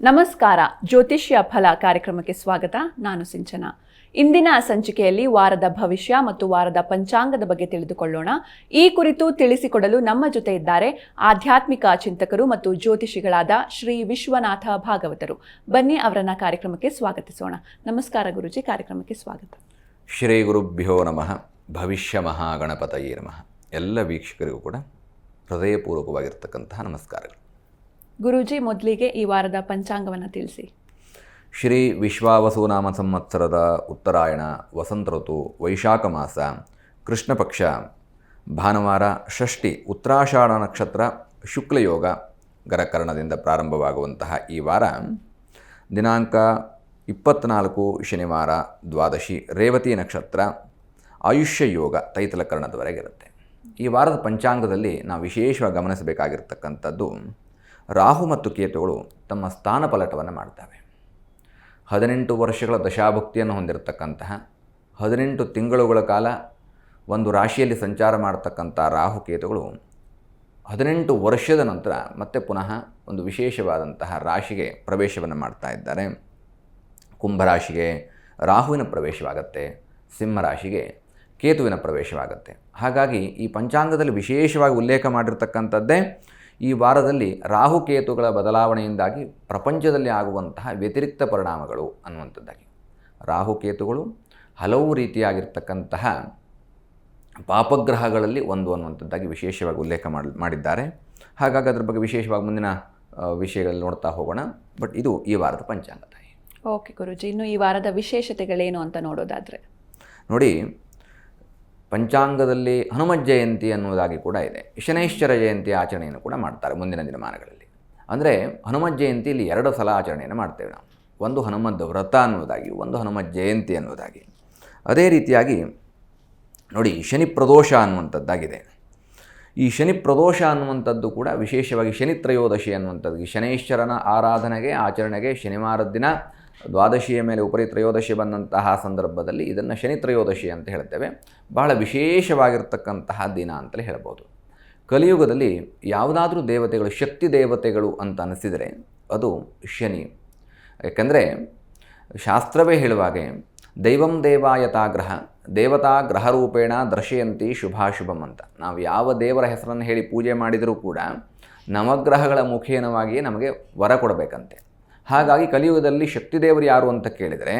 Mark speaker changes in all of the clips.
Speaker 1: ನಮಸ್ಕಾರ. ಜ್ಯೋತಿಷ್ಯ ಫಲ ಕಾರ್ಯಕ್ರಮಕ್ಕೆ ಸ್ವಾಗತ. ನಾನು ಸಿಂಚನ. ಇಂದಿನ ಸಂಚಿಕೆಯಲ್ಲಿ ವಾರದ ಭವಿಷ್ಯ ಮತ್ತು ವಾರದ ಪಂಚಾಂಗದ ಬಗ್ಗೆ ತಿಳಿದುಕೊಳ್ಳೋಣ. ಈ ಕುರಿತು ತಿಳಿಸಿಕೊಡಲು ನಮ್ಮ ಜೊತೆ ಇದ್ದಾರೆ ಆಧ್ಯಾತ್ಮಿಕ ಚಿಂತಕರು ಮತ್ತು ಜ್ಯೋತಿಷಿಗಳಾದ ಶ್ರೀ ವಿಶ್ವನಾಥ ಭಾಗವತರು. ಬನ್ನಿ ಅವರನ್ನ ಕಾರ್ಯಕ್ರಮಕ್ಕೆ ಸ್ವಾಗತಿಸೋಣ. ನಮಸ್ಕಾರ ಗುರುಜಿ, ಕಾರ್ಯಕ್ರಮಕ್ಕೆ ಸ್ವಾಗತ.
Speaker 2: ಶ್ರೀ ಗುರುಭ್ಯೋ ನಮಃ. ಭವಿಷ್ಯ ಮಹಾಗಣಪತಯೇ ನಮಃ. ಎಲ್ಲ ವೀಕ್ಷಕರಿಗೂ ಕೂಡ ಹೃದಯಪೂರ್ವಕವಾಗಿರ್ತಕ್ಕಂತಹ ನಮಸ್ಕಾರಗಳು.
Speaker 1: ಗುರೂಜಿ, ಮೊದಲಿಗೆ ಈ ವಾರದ ಪಂಚಾಂಗವನ್ನು ತಿಳಿಸಿ.
Speaker 2: ಶ್ರೀ ವಿಶ್ವಾವಸು ನಾಮ ಸಂವತ್ಸರದ ಉತ್ತರಾಯಣ ವಸಂತ ಋತು ವೈಶಾಖ ಮಾಸ ಕೃಷ್ಣ ಪಕ್ಷ ಭಾನುವಾರ ಷಷ್ಠಿ ಉತ್ತರಾಷಾಢ ನಕ್ಷತ್ರ ಶುಕ್ಲಯೋಗ ಗರಕರಣದಿಂದ ಪ್ರಾರಂಭವಾಗುವಂತಹ ಈ ವಾರ ದಿನಾಂಕ 24 ಶನಿವಾರ ದ್ವಾದಶಿ ರೇವತಿ ನಕ್ಷತ್ರ ಆಯುಷ್ಯ ಯೋಗ ತೈತಲಕರಣದವರೆಗಿರುತ್ತೆ. ಈ ವಾರದ ಪಂಚಾಂಗದಲ್ಲಿ ನಾವು ವಿಶೇಷವಾಗಿ ಗಮನಿಸಬೇಕಾಗಿರ್ತಕ್ಕಂಥದ್ದು, ರಾಹು ಮತ್ತು ಕೇತುಗಳು ತಮ್ಮ ಸ್ಥಾನ ಪಲಟವನ್ನು ಮಾಡ್ತವೆ. 18 ವರ್ಷಗಳ ದಶಾಭುಕ್ತಿಯನ್ನು ಹೊಂದಿರತಕ್ಕಂತಹ 18 ತಿಂಗಳುಗಳ ಕಾಲ ಒಂದು ರಾಶಿಯಲ್ಲಿ ಸಂಚಾರ ಮಾಡತಕ್ಕಂಥ ರಾಹುಕೇತುಗಳು 18 ವರ್ಷದ ನಂತರ ಮತ್ತೆ ಪುನಃ ಒಂದು ವಿಶೇಷವಾದಂತಹ ರಾಶಿಗೆ ಪ್ರವೇಶವನ್ನು ಮಾಡ್ತಾ ಇದ್ದಾರೆ. ಕುಂಭರಾಶಿಗೆ ರಾಹುವಿನ ಪ್ರವೇಶವಾಗುತ್ತೆ, ಸಿಂಹರಾಶಿಗೆ ಕೇತುವಿನ ಪ್ರವೇಶವಾಗುತ್ತೆ. ಹಾಗಾಗಿ ಈ ಪಂಚಾಂಗದಲ್ಲಿ ವಿಶೇಷವಾಗಿ ಉಲ್ಲೇಖ ಮಾಡಿರ್ತಕ್ಕಂಥದ್ದೇ ಈ ವಾರದಲ್ಲಿ ರಾಹುಕೇತುಗಳ ಬದಲಾವಣೆಯಿಂದಾಗಿ ಪ್ರಪಂಚದಲ್ಲಿ ಆಗುವಂತಹ ವ್ಯತಿರಿಕ್ತ ಪರಿಣಾಮಗಳು ಅನ್ನುವಂಥದ್ದಾಗಿ. ರಾಹುಕೇತುಗಳು ಹಲವು ರೀತಿಯಾಗಿರ್ತಕ್ಕಂತಹ ಪಾಪಗ್ರಹಗಳಲ್ಲಿ ಒಂದು ಅನ್ನುವಂಥದ್ದಾಗಿ ವಿಶೇಷವಾಗಿ ಉಲ್ಲೇಖ ಮಾಡಿದ್ದಾರೆ. ಹಾಗಾಗಿ ಅದರ ಬಗ್ಗೆ ವಿಶೇಷವಾಗಿ ಮುಂದಿನ ವಿಷಯಗಳಲ್ಲಿ ನೋಡ್ತಾ ಹೋಗೋಣ. ಬಟ್ ಇದು ಈ ವಾರದ ಪಂಚಾಂಗ ತಾಯಿ.
Speaker 1: ಓಕೆ ಗುರುಜಿ, ಇನ್ನು ಈ ವಾರದ ವಿಶೇಷತೆಗಳೇನು ಅಂತ ನೋಡೋದಾದರೆ
Speaker 2: ನೋಡಿ, ಪಂಚಾಂಗದಲ್ಲಿ ಹನುಮತ್ ಜಯಂತಿ ಅನ್ನುವುದಾಗಿ ಕೂಡ ಇದೆ. ಶನೈಶ್ಚರ ಜಯಂತಿ ಆಚರಣೆಯನ್ನು ಕೂಡ ಮಾಡ್ತಾರೆ ಮುಂದಿನ ದಿನಮಾನಗಳಲ್ಲಿ. ಅಂದರೆ ಹನುಮತ್ ಜಯಂತಿಯಲ್ಲಿ 2 ಸಲ ಆಚರಣೆಯನ್ನು ಮಾಡ್ತೇವೆ ನಾವು. ಒಂದು ಹನುಮದ್ ವ್ರತ ಅನ್ನುವುದಾಗಿ, ಒಂದು ಹನುಮತ್ ಜಯಂತಿ ಅನ್ನುವುದಾಗಿ. ಅದೇ ರೀತಿಯಾಗಿ ನೋಡಿ, ಶನಿ ಪ್ರದೋಷ ಅನ್ನುವಂಥದ್ದಾಗಿದೆ. ಈ ಶನಿ ಪ್ರದೋಷ ಅನ್ನುವಂಥದ್ದು ಕೂಡ ವಿಶೇಷವಾಗಿ ಶನಿ ತ್ರಯೋದಶಿ ಅನ್ನುವಂಥದ್ದು, ಶನೈಶ್ಚರನ ಆರಾಧನೆಗೆ ಆಚರಣೆಗೆ ಶನಿವಾರದ ದಿನ ದ್ವಾದಶಿಯ ಮೇಲೆ ಉಪರಿ ತ್ರಯೋದಶಿ ಬಂದಂತಹ ಸಂದರ್ಭದಲ್ಲಿ ಇದನ್ನು ಶನಿ ತ್ರಯೋದಶಿ ಅಂತ ಹೇಳ್ತೇವೆ. ಬಹಳ ವಿಶೇಷವಾಗಿರ್ತಕ್ಕಂತಹ ದಿನ ಅಂತಲೇ ಹೇಳ್ಬೋದು. ಕಲಿಯುಗದಲ್ಲಿ ಯಾವುದಾದ್ರೂ ದೇವತೆಗಳು ಶಕ್ತಿ ದೇವತೆಗಳು ಅಂತ ಅನಿಸಿದರೆ ಅದು ಶನಿ. ಯಾಕೆಂದರೆ ಶಾಸ್ತ್ರವೇ ಹೇಳುವಾಗೆ ದೈವಂ ದೇವಾಯತಾಗ್ರಹ ದೇವತಾ ಗ್ರಹರೂಪೇಣ ದರ್ಶಯಂತಿ ಶುಭಾಶುಭಂ ಅಂತ. ನಾವು ಯಾವ ದೇವರ ಹೆಸರನ್ನು ಹೇಳಿ ಪೂಜೆ ಮಾಡಿದರೂ ಕೂಡ ನವಗ್ರಹಗಳ ಮುಖೇನವಾಗಿಯೇ ನಮಗೆ ವರ ಕೊಡಬೇಕಂತೆ. ಹಾಗಾಗಿ ಕಲಿಯುಗದಲ್ಲಿ ಶಕ್ತಿದೇವರು ಯಾರು ಅಂತ ಕೇಳಿದರೆ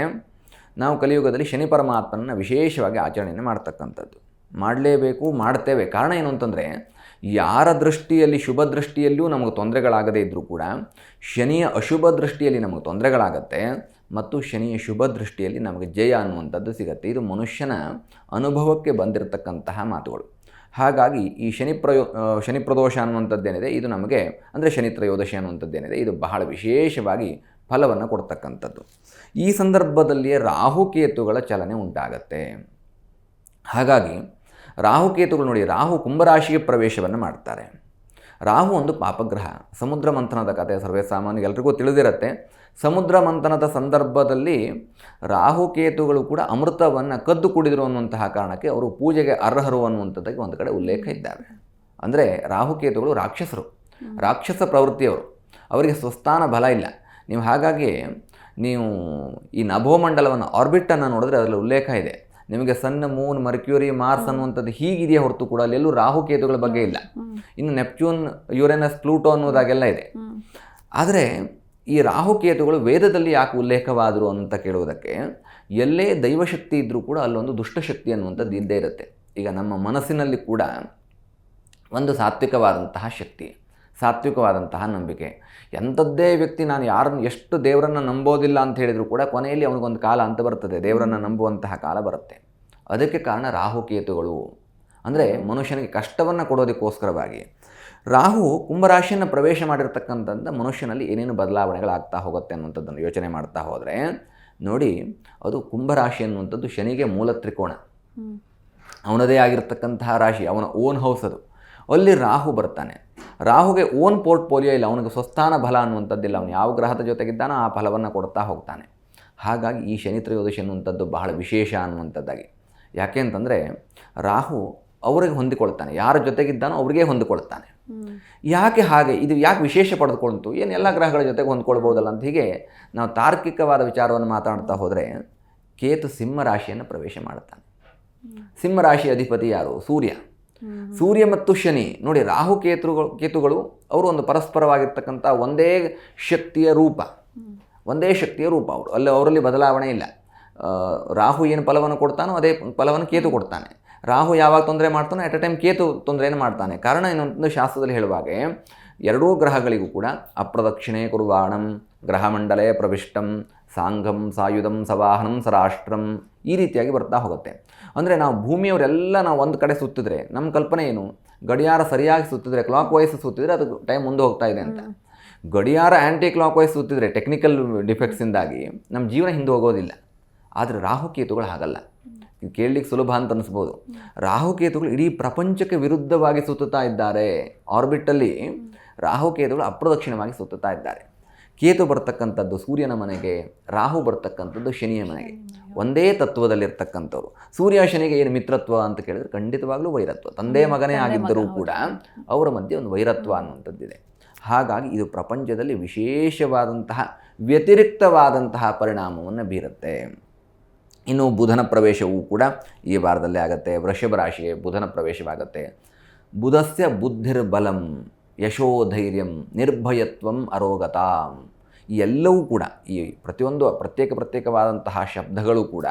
Speaker 2: ನಾವು ಕಲಿಯುಗದಲ್ಲಿ ಶನಿ ಪರಮಾತ್ಮನ ವಿಶೇಷವಾಗಿ ಆಚರಣೆಯನ್ನು ಮಾಡ್ತಕ್ಕಂಥದ್ದು. ಮಾಡಲೇಬೇಕು, ಮಾಡ್ತೇವೆ. ಕಾರಣ ಏನು ಅಂತಂದರೆ, ಯಾರ ದೃಷ್ಟಿಯಲ್ಲಿ ಶುಭ ದೃಷ್ಟಿಯಲ್ಲೂ ನಮಗೆ ತೊಂದರೆಗಳಾಗದೇ ಇದ್ದರೂ ಕೂಡ ಶನಿಯ ಅಶುಭ ದೃಷ್ಟಿಯಲ್ಲಿ ನಮಗೆ ತೊಂದರೆಗಳಾಗತ್ತೆ ಮತ್ತು ಶನಿಯ ಶುಭ ದೃಷ್ಟಿಯಲ್ಲಿ ನಮಗೆ ಜಯ ಅನ್ನುವಂಥದ್ದು ಸಿಗುತ್ತೆ. ಇದು ಮನುಷ್ಯನ ಅನುಭವಕ್ಕೆ ಬಂದಿರತಕ್ಕಂತಹ ಮಾತುಗಳು. ಹಾಗಾಗಿ ಈ ಶನಿ ಪ್ರದೋಷ ಅನ್ನುವಂಥದ್ದೇನಿದೆ ಇದು ನಮಗೆ, ಅಂದರೆ ಶನಿ ತ್ರಯೋದಶಿ ಅನ್ನುವಂಥದ್ದೇನಿದೆ ಇದು ಬಹಳ ವಿಶೇಷವಾಗಿ ಫಲವನ್ನು ಕೊಡ್ತಕ್ಕಂಥದ್ದು. ಈ ಸಂದರ್ಭದಲ್ಲಿಯೇ ರಾಹುಕೇತುಗಳ ಚಲನೆ ಉಂಟಾಗತ್ತೆ. ಹಾಗಾಗಿ ರಾಹುಕೇತುಗಳು ನೋಡಿ, ರಾಹು ಕುಂಭರಾಶಿಗೆ ಪ್ರವೇಶವನ್ನು ಮಾಡ್ತಾರೆ. ರಾಹು ಒಂದು ಪಾಪಗ್ರಹ. ಸಮುದ್ರ ಮಂಥನದ ಕಥೆ ಸರ್ವೇ ಸಾಮಾನ್ಯ ಎಲ್ರಿಗೂ ತಿಳಿದಿರುತ್ತೆ. ಸಮುದ್ರ ಮಂಥನದ ಸಂದರ್ಭದಲ್ಲಿ ರಾಹುಕೇತುಗಳು ಕೂಡ ಅಮೃತವನ್ನು ಕದ್ದು ಕುಡಿದರು ಅನ್ನುವಂತಹ ಕಾರಣಕ್ಕೆ ಅವರು ಪೂಜೆಗೆ ಅರ್ಹರು ಅನ್ನುವಂಥದ್ದಕ್ಕೆ ಒಂದು ಕಡೆ ಉಲ್ಲೇಖ ಇದ್ದಾವೆ. ಅಂದರೆ ರಾಹುಕೇತುಗಳು ರಾಕ್ಷಸರು, ರಾಕ್ಷಸ ಪ್ರವೃತ್ತಿಯವರು, ಅವರಿಗೆ ಸ್ವಸ್ಥಾನ ಬಲ ಇಲ್ಲ. ನೀವು ಹಾಗಾಗಿ ನೀವು ಈ ನಭೋಮಂಡಲವನ್ನು ಆರ್ಬಿಟನ್ನು ನೋಡಿದ್ರೆ ಅದರಲ್ಲಿ ಉಲ್ಲೇಖ ಇದೆ. ನಿಮಗೆ ಸಣ್ಣ ಮೂನ್, ಮರ್ಕ್ಯೂರಿ, ಮಾರ್ಸ್ ಅನ್ನುವಂಥದ್ದು ಹೀಗಿದೆಯೇ ಹೊರತು ಕೂಡ ಅಲ್ಲೆಲ್ಲೂ ರಾಹುಕೇತುಗಳ ಬಗ್ಗೆ ಇಲ್ಲ. ಇನ್ನು ನೆಪ್ಚೂನ್, ಯುರೇನಸ್, ಪ್ಲೂಟೋ ಅನ್ನೋದಾಗೆಲ್ಲ ಇದೆ. ಆದರೆ ಈ ರಾಹುಕೇತುಗಳು ವೇದದಲ್ಲಿ ಯಾಕೆ ಉಲ್ಲೇಖವಾದರು ಅಂತ ಕೇಳುವುದಕ್ಕೆ, ಎಲ್ಲೇ ದೈವಶಕ್ತಿ ಇದ್ದರೂ ಕೂಡ ಅಲ್ಲೊಂದು ದುಷ್ಟಶಕ್ತಿ ಅನ್ನುವಂಥದ್ದು ಇದ್ದೇ ಇರುತ್ತೆ. ಈಗ ನಮ್ಮ ಮನಸ್ಸಿನಲ್ಲಿ ಕೂಡ ಒಂದು ಸಾತ್ವಿಕವಾದಂತಹ ಶಕ್ತಿ, ಸಾತ್ವಿಕವಾದಂತಹ ನಂಬಿಕೆ. ಎಂಥದ್ದೇ ವ್ಯಕ್ತಿ ನಾನು ಯಾರನ್ನು ಎಷ್ಟು ದೇವರನ್ನು ನಂಬೋದಿಲ್ಲ ಅಂತ ಹೇಳಿದರೂ ಕೂಡ ಕೊನೆಯಲ್ಲಿ ಅವನಿಗೊಂದು ಕಾಲ ಅಂತ ಬರ್ತದೆ, ದೇವರನ್ನು ನಂಬುವಂತಹ ಕಾಲ ಬರುತ್ತೆ. ಅದಕ್ಕೆ ಕಾರಣ ರಾಹುಕೇತುಗಳು. ಅಂದರೆ ಮನುಷ್ಯನಿಗೆ ಕಷ್ಟವನ್ನು ಕೊಡೋದಕ್ಕೋಸ್ಕರವಾಗಿ ರಾಹು ಕುಂಭರಾಶಿಯನ್ನು ಪ್ರವೇಶ ಮಾಡಿರ್ತಕ್ಕಂಥದ್ದು ಮನುಷ್ಯನಲ್ಲಿ ಏನೇನು ಬದಲಾವಣೆಗಳಾಗ್ತಾ ಹೋಗುತ್ತೆ ಅನ್ನುವಂಥದ್ದನ್ನು ಯೋಚನೆ ಮಾಡ್ತಾ ಹೋದರೆ ನೋಡಿ, ಅದು ಕುಂಭರಾಶಿ ಅನ್ನುವಂಥದ್ದು ಶನಿಗೆ ಮೂಲ ತ್ರಿಕೋಣ, ಅವನದೇ ಆಗಿರ್ತಕ್ಕಂತಹ ರಾಶಿ, ಅವನ ಓನ್ ಹೌಸ್ ಅದು. ಅಲ್ಲಿ ರಾಹು ಬರ್ತಾನೆ. ರಾಹುಗೆ ಓನ್ ಪೋರ್ಟ್ಫೋಲಿಯೋ ಇಲ್ಲ, ಅವನಿಗೆ ಸ್ವಸ್ಥಾನ ಬಲ ಅನ್ನುವಂಥದ್ದಿಲ್ಲ. ಅವನು ಯಾವ ಗ್ರಹದ ಜೊತೆಗಿದ್ದಾನೋ ಆ ಫಲವನ್ನು ಕೊಡ್ತಾ ಹೋಗ್ತಾನೆ. ಹಾಗಾಗಿ ಈ ಶನಿ ತ್ರಯೋದಶಿ ಅನ್ನುವಂಥದ್ದು ಬಹಳ ವಿಶೇಷ ಅನ್ನುವಂಥದ್ದಾಗಿ. ಯಾಕೆ ಅಂತಂದರೆ ರಾಹು ಅವರಿಗೆ ಹೊಂದಿಕೊಳ್ತಾನೆ, ಯಾರ ಜೊತೆಗಿದ್ದಾನೋ ಅವ್ರಿಗೆ ಹೊಂದಿಕೊಳ್ತಾನೆ. ಯಾಕೆ ಹಾಗೆ, ಇದು ಯಾಕೆ ವಿಶೇಷ ಪಡೆದುಕೊಳ್ತು, ಏನು ಎಲ್ಲ ಗ್ರಹಗಳ ಜೊತೆಗೆ ಹೊಂದ್ಕೊಳ್ಬೋದಲ್ಲ ಅಂತ ಹೀಗೆ ನಾವು ತಾರ್ಕಿಕವಾದ ವಿಚಾರವನ್ನು ಮಾತಾಡ್ತಾ ಹೋದರೆ ಕೇತು ಸಿಂಹ ರಾಶಿಯನ್ನು ಪ್ರವೇಶ ಮಾಡ್ತಾನೆ. ಸಿಂಹ ರಾಶಿ ಅಧಿಪತಿ ಯಾರು? ಸೂರ್ಯ. ಸೂರ್ಯ ಮತ್ತು ಶನಿ ನೋಡಿ, ರಾಹು ಕೇತುಗಳು ಅವರು ಒಂದು ಪರಸ್ಪರವಾಗಿರ್ತಕ್ಕಂಥ ಒಂದೇ ಶಕ್ತಿಯ ರೂಪ ಅವರು. ಅವರಲ್ಲಿ ಬದಲಾವಣೆ ಇಲ್ಲ. ರಾಹು ಏನು ಫಲವನ್ನು ಕೊಡ್ತಾನೋ ಅದೇ ಫಲವನ್ನು ಕೇತು ಕೊಡ್ತಾನೆ. ರಾಹು ಯಾವಾಗ ತೊಂದರೆ ಮಾಡ್ತಾನೋ ಅಟ್ ಎ ಟೈಮ್ ಕೇತು ತೊಂದರೆಯನ್ನು ಮಾಡ್ತಾನೆ. ಕಾರಣ ಇನ್ನೊಂದು ಶಾಸ್ತ್ರದಲ್ಲಿ ಹೇಳುವಾಗೆ ಎರಡೂ ಗ್ರಹಗಳಿಗೂ ಕೂಡ ಅಪ್ರದಕ್ಷಿಣೆ ಕುರ್ವಾಣಂ ಗ್ರಹಮಂಡಲೇ ಪ್ರವಿಷ್ಟಂ ಸಾಂಘಂ ಸಾಯುಧಂ ಸವಾಹನಂ ಸರಾಷ್ಟ್ರಂ ಈ ರೀತಿಯಾಗಿ ಬರ್ತಾ ಹೋಗುತ್ತೆ. ಅಂದರೆ ನಾವು ಭೂಮಿಯವರೆಲ್ಲ ನಾವು ಒಂದು ಕಡೆ ಸುತ್ತಿದ್ರೆ ನಮ್ಮ ಕಲ್ಪನೆ ಏನು, ಗಡಿಯಾರ ಸರಿಯಾಗಿ ಸುತ್ತಿದ್ರೆ ಕ್ಲಾಕ್ ವೈಸ್ ಸುತ್ತಿದ್ರೆ ಅದು ಟೈಮ್ ಮುಂದೆ ಹೋಗ್ತಾ ಇದೆ ಅಂತ. ಗಡಿಯಾರ ಆ್ಯಂಟಿ ಕ್ಲಾಕ್ ವೈಸ್ ಸುತ್ತಿದ್ರೆ ಟೆಕ್ನಿಕಲ್ ಡಿಫೆಕ್ಟ್ಸಿಂದಾಗಿ ನಮ್ಮ ಜೀವನ ಹಿಂದೆ ಹೋಗೋದಿಲ್ಲ. ಆದರೆ ರಾಹುಕೇತುಗಳು ಹಾಗಲ್ಲ. ಇದು ಕೇಳಲಿಕ್ಕೆ ಸುಲಭ ಅಂತ ಅನಿಸ್ಬೋದು. ರಾಹುಕೇತುಗಳು ಇಡೀ ಪ್ರಪಂಚಕ್ಕೆ ವಿರುದ್ಧವಾಗಿ ಸುತ್ತುತ್ತಾ ಇದ್ದಾರೆ. ಆರ್ಬಿಟಲ್ಲಿ ರಾಹುಕೇತುಗಳು ಅಪ್ರದಕ್ಷಿಣವಾಗಿ ಸುತ್ತುತ್ತಾ ಇದ್ದಾರೆ. ಕೇತು ಬರ್ತಕ್ಕಂಥದ್ದು ಸೂರ್ಯನ ಮನೆಗೆ, ರಾಹು ಬರ್ತಕ್ಕಂಥದ್ದು ಶನಿಯ ಮನೆಗೆ. ಒಂದೇ ತತ್ವದಲ್ಲಿರ್ತಕ್ಕಂಥವ್ರು. ಸೂರ್ಯ ಶನಿಗೆ ಏನು ಮಿತ್ರತ್ವ ಅಂತ ಕೇಳಿದ್ರೆ ಖಂಡಿತವಾಗ್ಲೂ ವೈರತ್ವ. ತಂದೆ ಮಗನೇ ಆಗಿದ್ದರೂ ಕೂಡ ಅವರ ಮಧ್ಯೆ ಒಂದು ವೈರತ್ವ ಅನ್ನುವಂಥದ್ದಿದೆ. ಹಾಗಾಗಿ ಇದು ಪ್ರಪಂಚದಲ್ಲಿ ವಿಶೇಷವಾದಂತಹ ವ್ಯತಿರಿಕ್ತವಾದಂತಹ ಪರಿಣಾಮವನ್ನು ಬೀರುತ್ತೆ. ಇನ್ನು ಬುಧನ ಪ್ರವೇಶವೂ ಕೂಡ ಈ ವಾರದಲ್ಲೇ ಆಗುತ್ತೆ. ವೃಷಭ ರಾಶಿಗೆ ಬುಧನ ಪ್ರವೇಶವಾಗುತ್ತೆ. ಬುಧಸ್ಯ ಬುದ್ಧಿರ್ಬಲಂ ಯಶೋಧೈರ್ಯಂ ನಿರ್ಭಯತ್ವಂ ಅರೋಗತಾ. ಈ ಎಲ್ಲವೂ ಕೂಡ ಈ ಪ್ರತಿಯೊಂದು ಪ್ರತ್ಯೇಕವಾದಂತಹ ಶಬ್ದಗಳು ಕೂಡ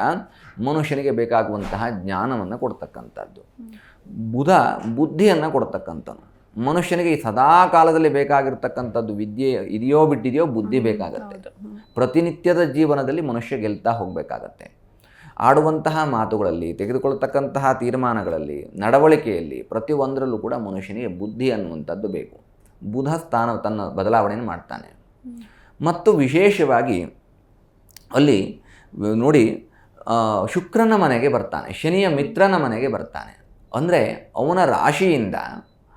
Speaker 2: ಮನುಷ್ಯನಿಗೆ ಬೇಕಾಗುವಂತಹ ಜ್ಞಾನವನ್ನು ಕೊಡ್ತಕ್ಕಂಥದ್ದು. ಬುಧ ಬುದ್ಧಿಯನ್ನು ಕೊಡ್ತಕ್ಕಂಥದ್ದು. ಮನುಷ್ಯನಿಗೆ ಈ ಸದಾ ಕಾಲದಲ್ಲಿ ಬೇಕಾಗಿರ್ತಕ್ಕಂಥದ್ದು ವಿದ್ಯೆ ಇದೆಯೋ ಬಿಟ್ಟಿದೆಯೋ ಬುದ್ಧಿ ಬೇಕಾಗತ್ತೆ. ಪ್ರತಿನಿತ್ಯದ ಜೀವನದಲ್ಲಿ ಮನುಷ್ಯ ಗೆಲ್ತಾ ಹೋಗಬೇಕಾಗತ್ತೆ. ಆಡುವಂತಹ ಮಾತುಗಳಲ್ಲಿ, ತೆಗೆದುಕೊಳ್ತಕ್ಕಂತಹ ತೀರ್ಮಾನಗಳಲ್ಲಿ, ನಡವಳಿಕೆಯಲ್ಲಿ ಪ್ರತಿಯೊಂದರಲ್ಲೂ ಕೂಡ ಮನುಷ್ಯನಿಗೆ ಬುದ್ಧಿ ಅನ್ನುವಂಥದ್ದು ಬೇಕು. ಬುಧ ಸ್ಥಾನ ತನ್ನ ಬದಲಾವಣೆಯನ್ನು ಮಾಡ್ತಾನೆ. ಮತ್ತು ವಿಶೇಷವಾಗಿ ಅಲ್ಲಿ ನೋಡಿ ಶುಕ್ರನ ಮನೆಗೆ ಬರ್ತಾನೆ, ಶನಿಯ ಮಿತ್ರನ ಮನೆಗೆ ಬರ್ತಾನೆ. ಅಂದರೆ ಅವನ ರಾಶಿಯಿಂದ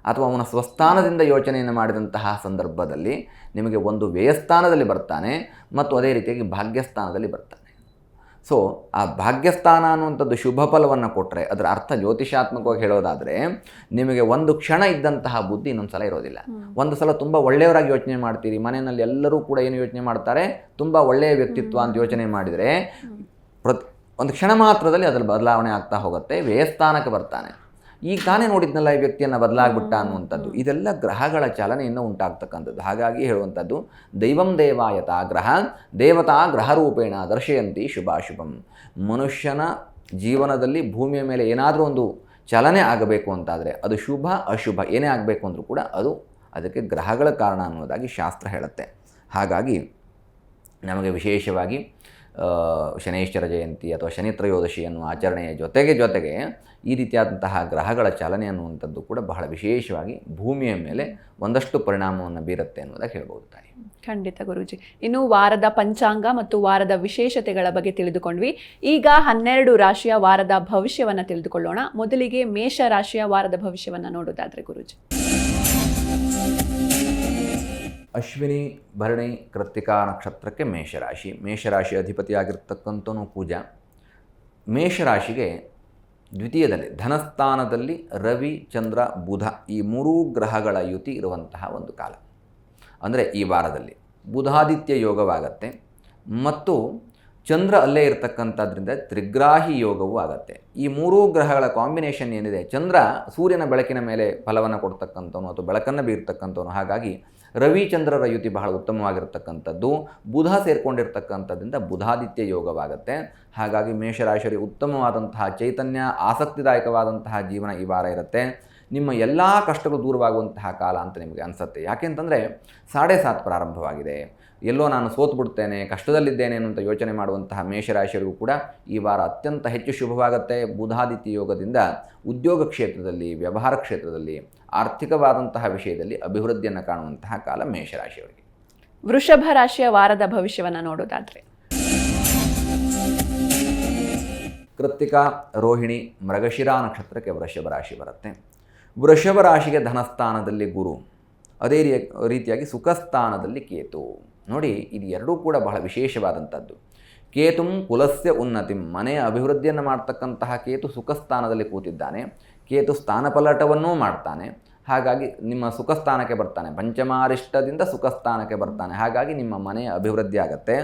Speaker 2: ಅಥವಾ ಅವನ ಸ್ವಸ್ಥಾನದಿಂದ ಯೋಚನೆಯನ್ನು ಮಾಡಿದಂತಹ ಸಂದರ್ಭದಲ್ಲಿ ನಿಮಗೆ ಒಂದು ವ್ಯಯಸ್ಥಾನದಲ್ಲಿ ಬರ್ತಾನೆ ಮತ್ತು ಅದೇ ರೀತಿಯಾಗಿ ಭಾಗ್ಯಸ್ಥಾನದಲ್ಲಿ ಬರ್ತಾನೆ. ಸೊ ಆ ಭಾಗ್ಯಸ್ಥಾನ ಅನ್ನುವಂಥದ್ದು ಶುಭ ಫಲವನ್ನು ಕೊಟ್ಟರೆ ಅದರ ಅರ್ಥ ಜ್ಯೋತಿಷಾತ್ಮಕವಾಗಿ ಹೇಳೋದಾದರೆ ನಿಮಗೆ ಒಂದು ಕ್ಷಣ ಇದ್ದಂತಹ ಬುದ್ಧಿ ಇನ್ನೊಂದು ಸಲ ಇರೋದಿಲ್ಲ. ಒಂದು ಸಲ ತುಂಬ ಒಳ್ಳೆಯವರಾಗಿ ಯೋಚನೆ ಮಾಡ್ತೀರಿ, ಮನೆಯಲ್ಲಿ ಎಲ್ಲರೂ ಕೂಡ ಏನು ಯೋಚನೆ ಮಾಡ್ತಾರೆ, ತುಂಬ ಒಳ್ಳೆಯ ವ್ಯಕ್ತಿತ್ವ ಅಂತ ಯೋಚನೆ ಮಾಡಿದರೆ ಒಂದು ಕ್ಷಣ ಮಾತ್ರದಲ್ಲಿ ಅದರ ಬದಲಾವಣೆ ಆಗ್ತಾ ಹೋಗುತ್ತೆ. ವ್ಯಯಸ್ಥಾನಕ್ಕೆ ಬರ್ತಾನೆ. ಈಗ ತಾನೇ ನೋಡಿದ್ನಲ್ಲ ಈ ವ್ಯಕ್ತಿಯನ್ನು ಬದಲಾಗ್ಬಿಟ್ಟ ಅನ್ನುವಂಥದ್ದು. ಇದೆಲ್ಲ ಗ್ರಹಗಳ ಚಲನೆಯಿಂದ ಉಂಟಾಗ್ತಕ್ಕಂಥದ್ದು. ಹಾಗಾಗಿ ಹೇಳುವಂಥದ್ದು ದೈವಂ ದೇವಾಯತ ಗ್ರಹ ದೇವತಾ ಗ್ರಹರೂಪೇಣ ದರ್ಶಯಂತಿ ಶುಭಾಶುಭಂ. ಮನುಷ್ಯನ ಜೀವನದಲ್ಲಿ ಭೂಮಿಯ ಮೇಲೆ ಏನಾದರೂ ಒಂದು ಚಲನೆ ಆಗಬೇಕು ಅಂತಾದರೆ ಅದು ಶುಭ ಅಶುಭ ಏನೇ ಆಗಬೇಕು ಅಂದರೂ ಕೂಡ ಅದಕ್ಕೆ ಗ್ರಹಗಳ ಕಾರಣ ಅನ್ನೋದಾಗಿ ಶಾಸ್ತ್ರ ಹೇಳುತ್ತೆ. ಹಾಗಾಗಿ ನಮಗೆ ವಿಶೇಷವಾಗಿ ಶನೈಶ್ಚರ ಜಯಂತಿ ಅಥವಾ ಶನಿ ತ್ರಯೋದಶಿಯನ್ನು ಆಚರಣೆಯ ಜೊತೆಗೆ ಈ ರೀತಿಯಾದಂತಹ ಗ್ರಹಗಳ ಚಾಲನೆ ಅನ್ನುವಂಥದ್ದು ಕೂಡ ಬಹಳ ವಿಶೇಷವಾಗಿ ಭೂಮಿಯ ಮೇಲೆ ಒಂದಷ್ಟು ಪರಿಣಾಮವನ್ನು ಬೀರುತ್ತೆ ಅನ್ನೋದಾಗಿ ಹೇಳ್ಬೋದು ತಾಯಿ.
Speaker 1: ಖಂಡಿತ ಗುರೂಜಿ. ಇನ್ನು ವಾರದ ಪಂಚಾಂಗ ಮತ್ತು ವಾರದ ವಿಶೇಷತೆಗಳ ಬಗ್ಗೆ ತಿಳಿದುಕೊಂಡ್ವಿ. ಈಗ 12 ರಾಶಿಯ ವಾರದ ಭವಿಷ್ಯವನ್ನು ತಿಳಿದುಕೊಳ್ಳೋಣ. ಮೊದಲಿಗೆ ಮೇಷ ರಾಶಿಯ ವಾರದ ಭವಿಷ್ಯವನ್ನು ನೋಡೋದಾದ್ರೆ ಗುರೂಜಿ.
Speaker 2: ಅಶ್ವಿನಿ ಭರಣಿ ಕೃತ್ತಿಕಾ ನಕ್ಷತ್ರಕ್ಕೆ ಮೇಷರಾಶಿ. ಮೇಷರಾಶಿ ಅಧಿಪತಿಯಾಗಿರ್ತಕ್ಕಂಥವನು ಕುಜ. ಮೇಷರಾಶಿಗೆ ದ್ವಿತೀಯದಲ್ಲಿ ಧನಸ್ಥಾನದಲ್ಲಿ ರವಿ ಚಂದ್ರ ಬುಧ ಈ ಮೂರೂ ಗ್ರಹಗಳ ಯುತಿ ಇರುವಂತಹ ಒಂದು ಕಾಲ. ಅಂದರೆ ಈ ವಾರದಲ್ಲಿ ಬುಧಾದಿತ್ಯ ಯೋಗವಾಗತ್ತೆ ಮತ್ತು ಚಂದ್ರ ಅಲ್ಲೇ ಇರತಕ್ಕಂಥದ್ರಿಂದ ತ್ರಿಗ್ರಾಹಿ ಯೋಗವೂ ಆಗುತ್ತೆ. ಈ ಮೂರೂ ಗ್ರಹಗಳ ಕಾಂಬಿನೇಷನ್ ಏನಿದೆ, ಚಂದ್ರ ಸೂರ್ಯನ ಬೆಳಕಿನ ಮೇಲೆ ಫಲವನ್ನು ಕೊಡ್ತಕ್ಕಂಥವನು ಅಥವಾ ಬೆಳಕನ್ನು ಬೀರ್ತಕ್ಕಂಥವನು. ಹಾಗಾಗಿ ರವಿಚಂದ್ರರ ಯುತಿ ಬಹಳ ಉತ್ತಮವಾಗಿರ್ತಕ್ಕಂಥದ್ದು. ಬುಧ ಸೇರಿಕೊಂಡಿರ್ತಕ್ಕಂಥದ್ರಿಂದ ಬುಧಾದಿತ್ಯ ಯೋಗವಾಗುತ್ತೆ. ಹಾಗಾಗಿ ಮೇಷರಾಶಿಯವರಿಗೆ ಉತ್ತಮವಾದಂತಹ ಚೈತನ್ಯ, ಆಸಕ್ತಿದಾಯಕವಾದಂತಹ ಜೀವನ ಈ ವಾರ ಇರುತ್ತೆ. ನಿಮ್ಮ ಎಲ್ಲ ಕಷ್ಟಗಳು ದೂರವಾಗುವಂತಹ ಕಾಲ ಅಂತ ನಿಮಗೆ ಅನಿಸುತ್ತೆ. ಯಾಕೆಂತಂದರೆ 7.5 ಪ್ರಾರಂಭವಾಗಿದೆ. ಎಲ್ಲೋ ನಾನು ಸೋತ್ಬಿಡ್ತೇನೆ, ಕಷ್ಟದಲ್ಲಿದ್ದೇನೆ ಅನ್ನುವಂಥ ಯೋಚನೆ ಮಾಡುವಂತಹ ಮೇಷರಾಶಿಯವರಿಗೂ ಕೂಡ ಈ ವಾರ ಅತ್ಯಂತ ಹೆಚ್ಚು ಶುಭವಾಗುತ್ತೆ. ಬುಧಾದಿತ್ಯ ಯೋಗದಿಂದ ಉದ್ಯೋಗ ಕ್ಷೇತ್ರದಲ್ಲಿ, ವ್ಯವಹಾರ ಕ್ಷೇತ್ರದಲ್ಲಿ, ಆರ್ಥಿಕವಾದಂತಹ ವಿಷಯದಲ್ಲಿ ಅಭಿವೃದ್ಧಿಯನ್ನು ಕಾಣುವಂತಹ ಕಾಲ ಮೇಷರಾಶಿಯವರಿಗೆ.
Speaker 1: ವೃಷಭ ರಾಶಿಯ ವಾರದ ಭವಿಷ್ಯವನ್ನು ನೋಡೋದಾದರೆ
Speaker 2: ಕೃತ್ತಿಕಾ ರೋಹಿಣಿ ಮೃಗಶಿರಾ ನಕ್ಷತ್ರಕ್ಕೆ ವೃಷಭ ರಾಶಿ ಬರುತ್ತೆ. ವೃಷಭ ರಾಶಿಗೆ ಧನಸ್ಥಾನದಲ್ಲಿ ಗುರು, ಅದೇ ರೀತಿಯಾಗಿ ಸುಖಸ್ಥಾನದಲ್ಲಿ ಕೇತು. ನೋಡಿ, ಇದು ಎರಡೂ ಕೂಡ ಬಹಳ ವಿಶೇಷವಾದಂಥದ್ದು. ಕೇತುಂ ಕುಲಸ್ಯ ಉನ್ನತಿಂ, ಮನೆಯ ಅಭಿವೃದ್ಧಿಯನ್ನು ಮಾಡ್ತಕ್ಕಂತಹ ಕೇತು ಸುಖಸ್ಥಾನದಲ್ಲಿ ಕೂತಿದ್ದಾನೆ. ಕೇತು ಸ್ಥಾನಪಲ್ಲಟವನ್ನೂ ಮಾಡ್ತಾನೆ. ಹಾಗಾಗಿ ನಿಮ್ಮ ಸುಖಸ್ಥಾನಕ್ಕೆ ಬರ್ತಾನೆ, ಪಂಚಮಾರಿಷ್ಟದಿಂದ ಸುಖಸ್ಥಾನಕ್ಕೆ ಬರ್ತಾನೆ. ಹಾಗಾಗಿ ನಿಮ್ಮ ಮನೆಯ ಅಭಿವೃದ್ಧಿ ಆಗುತ್ತೆ.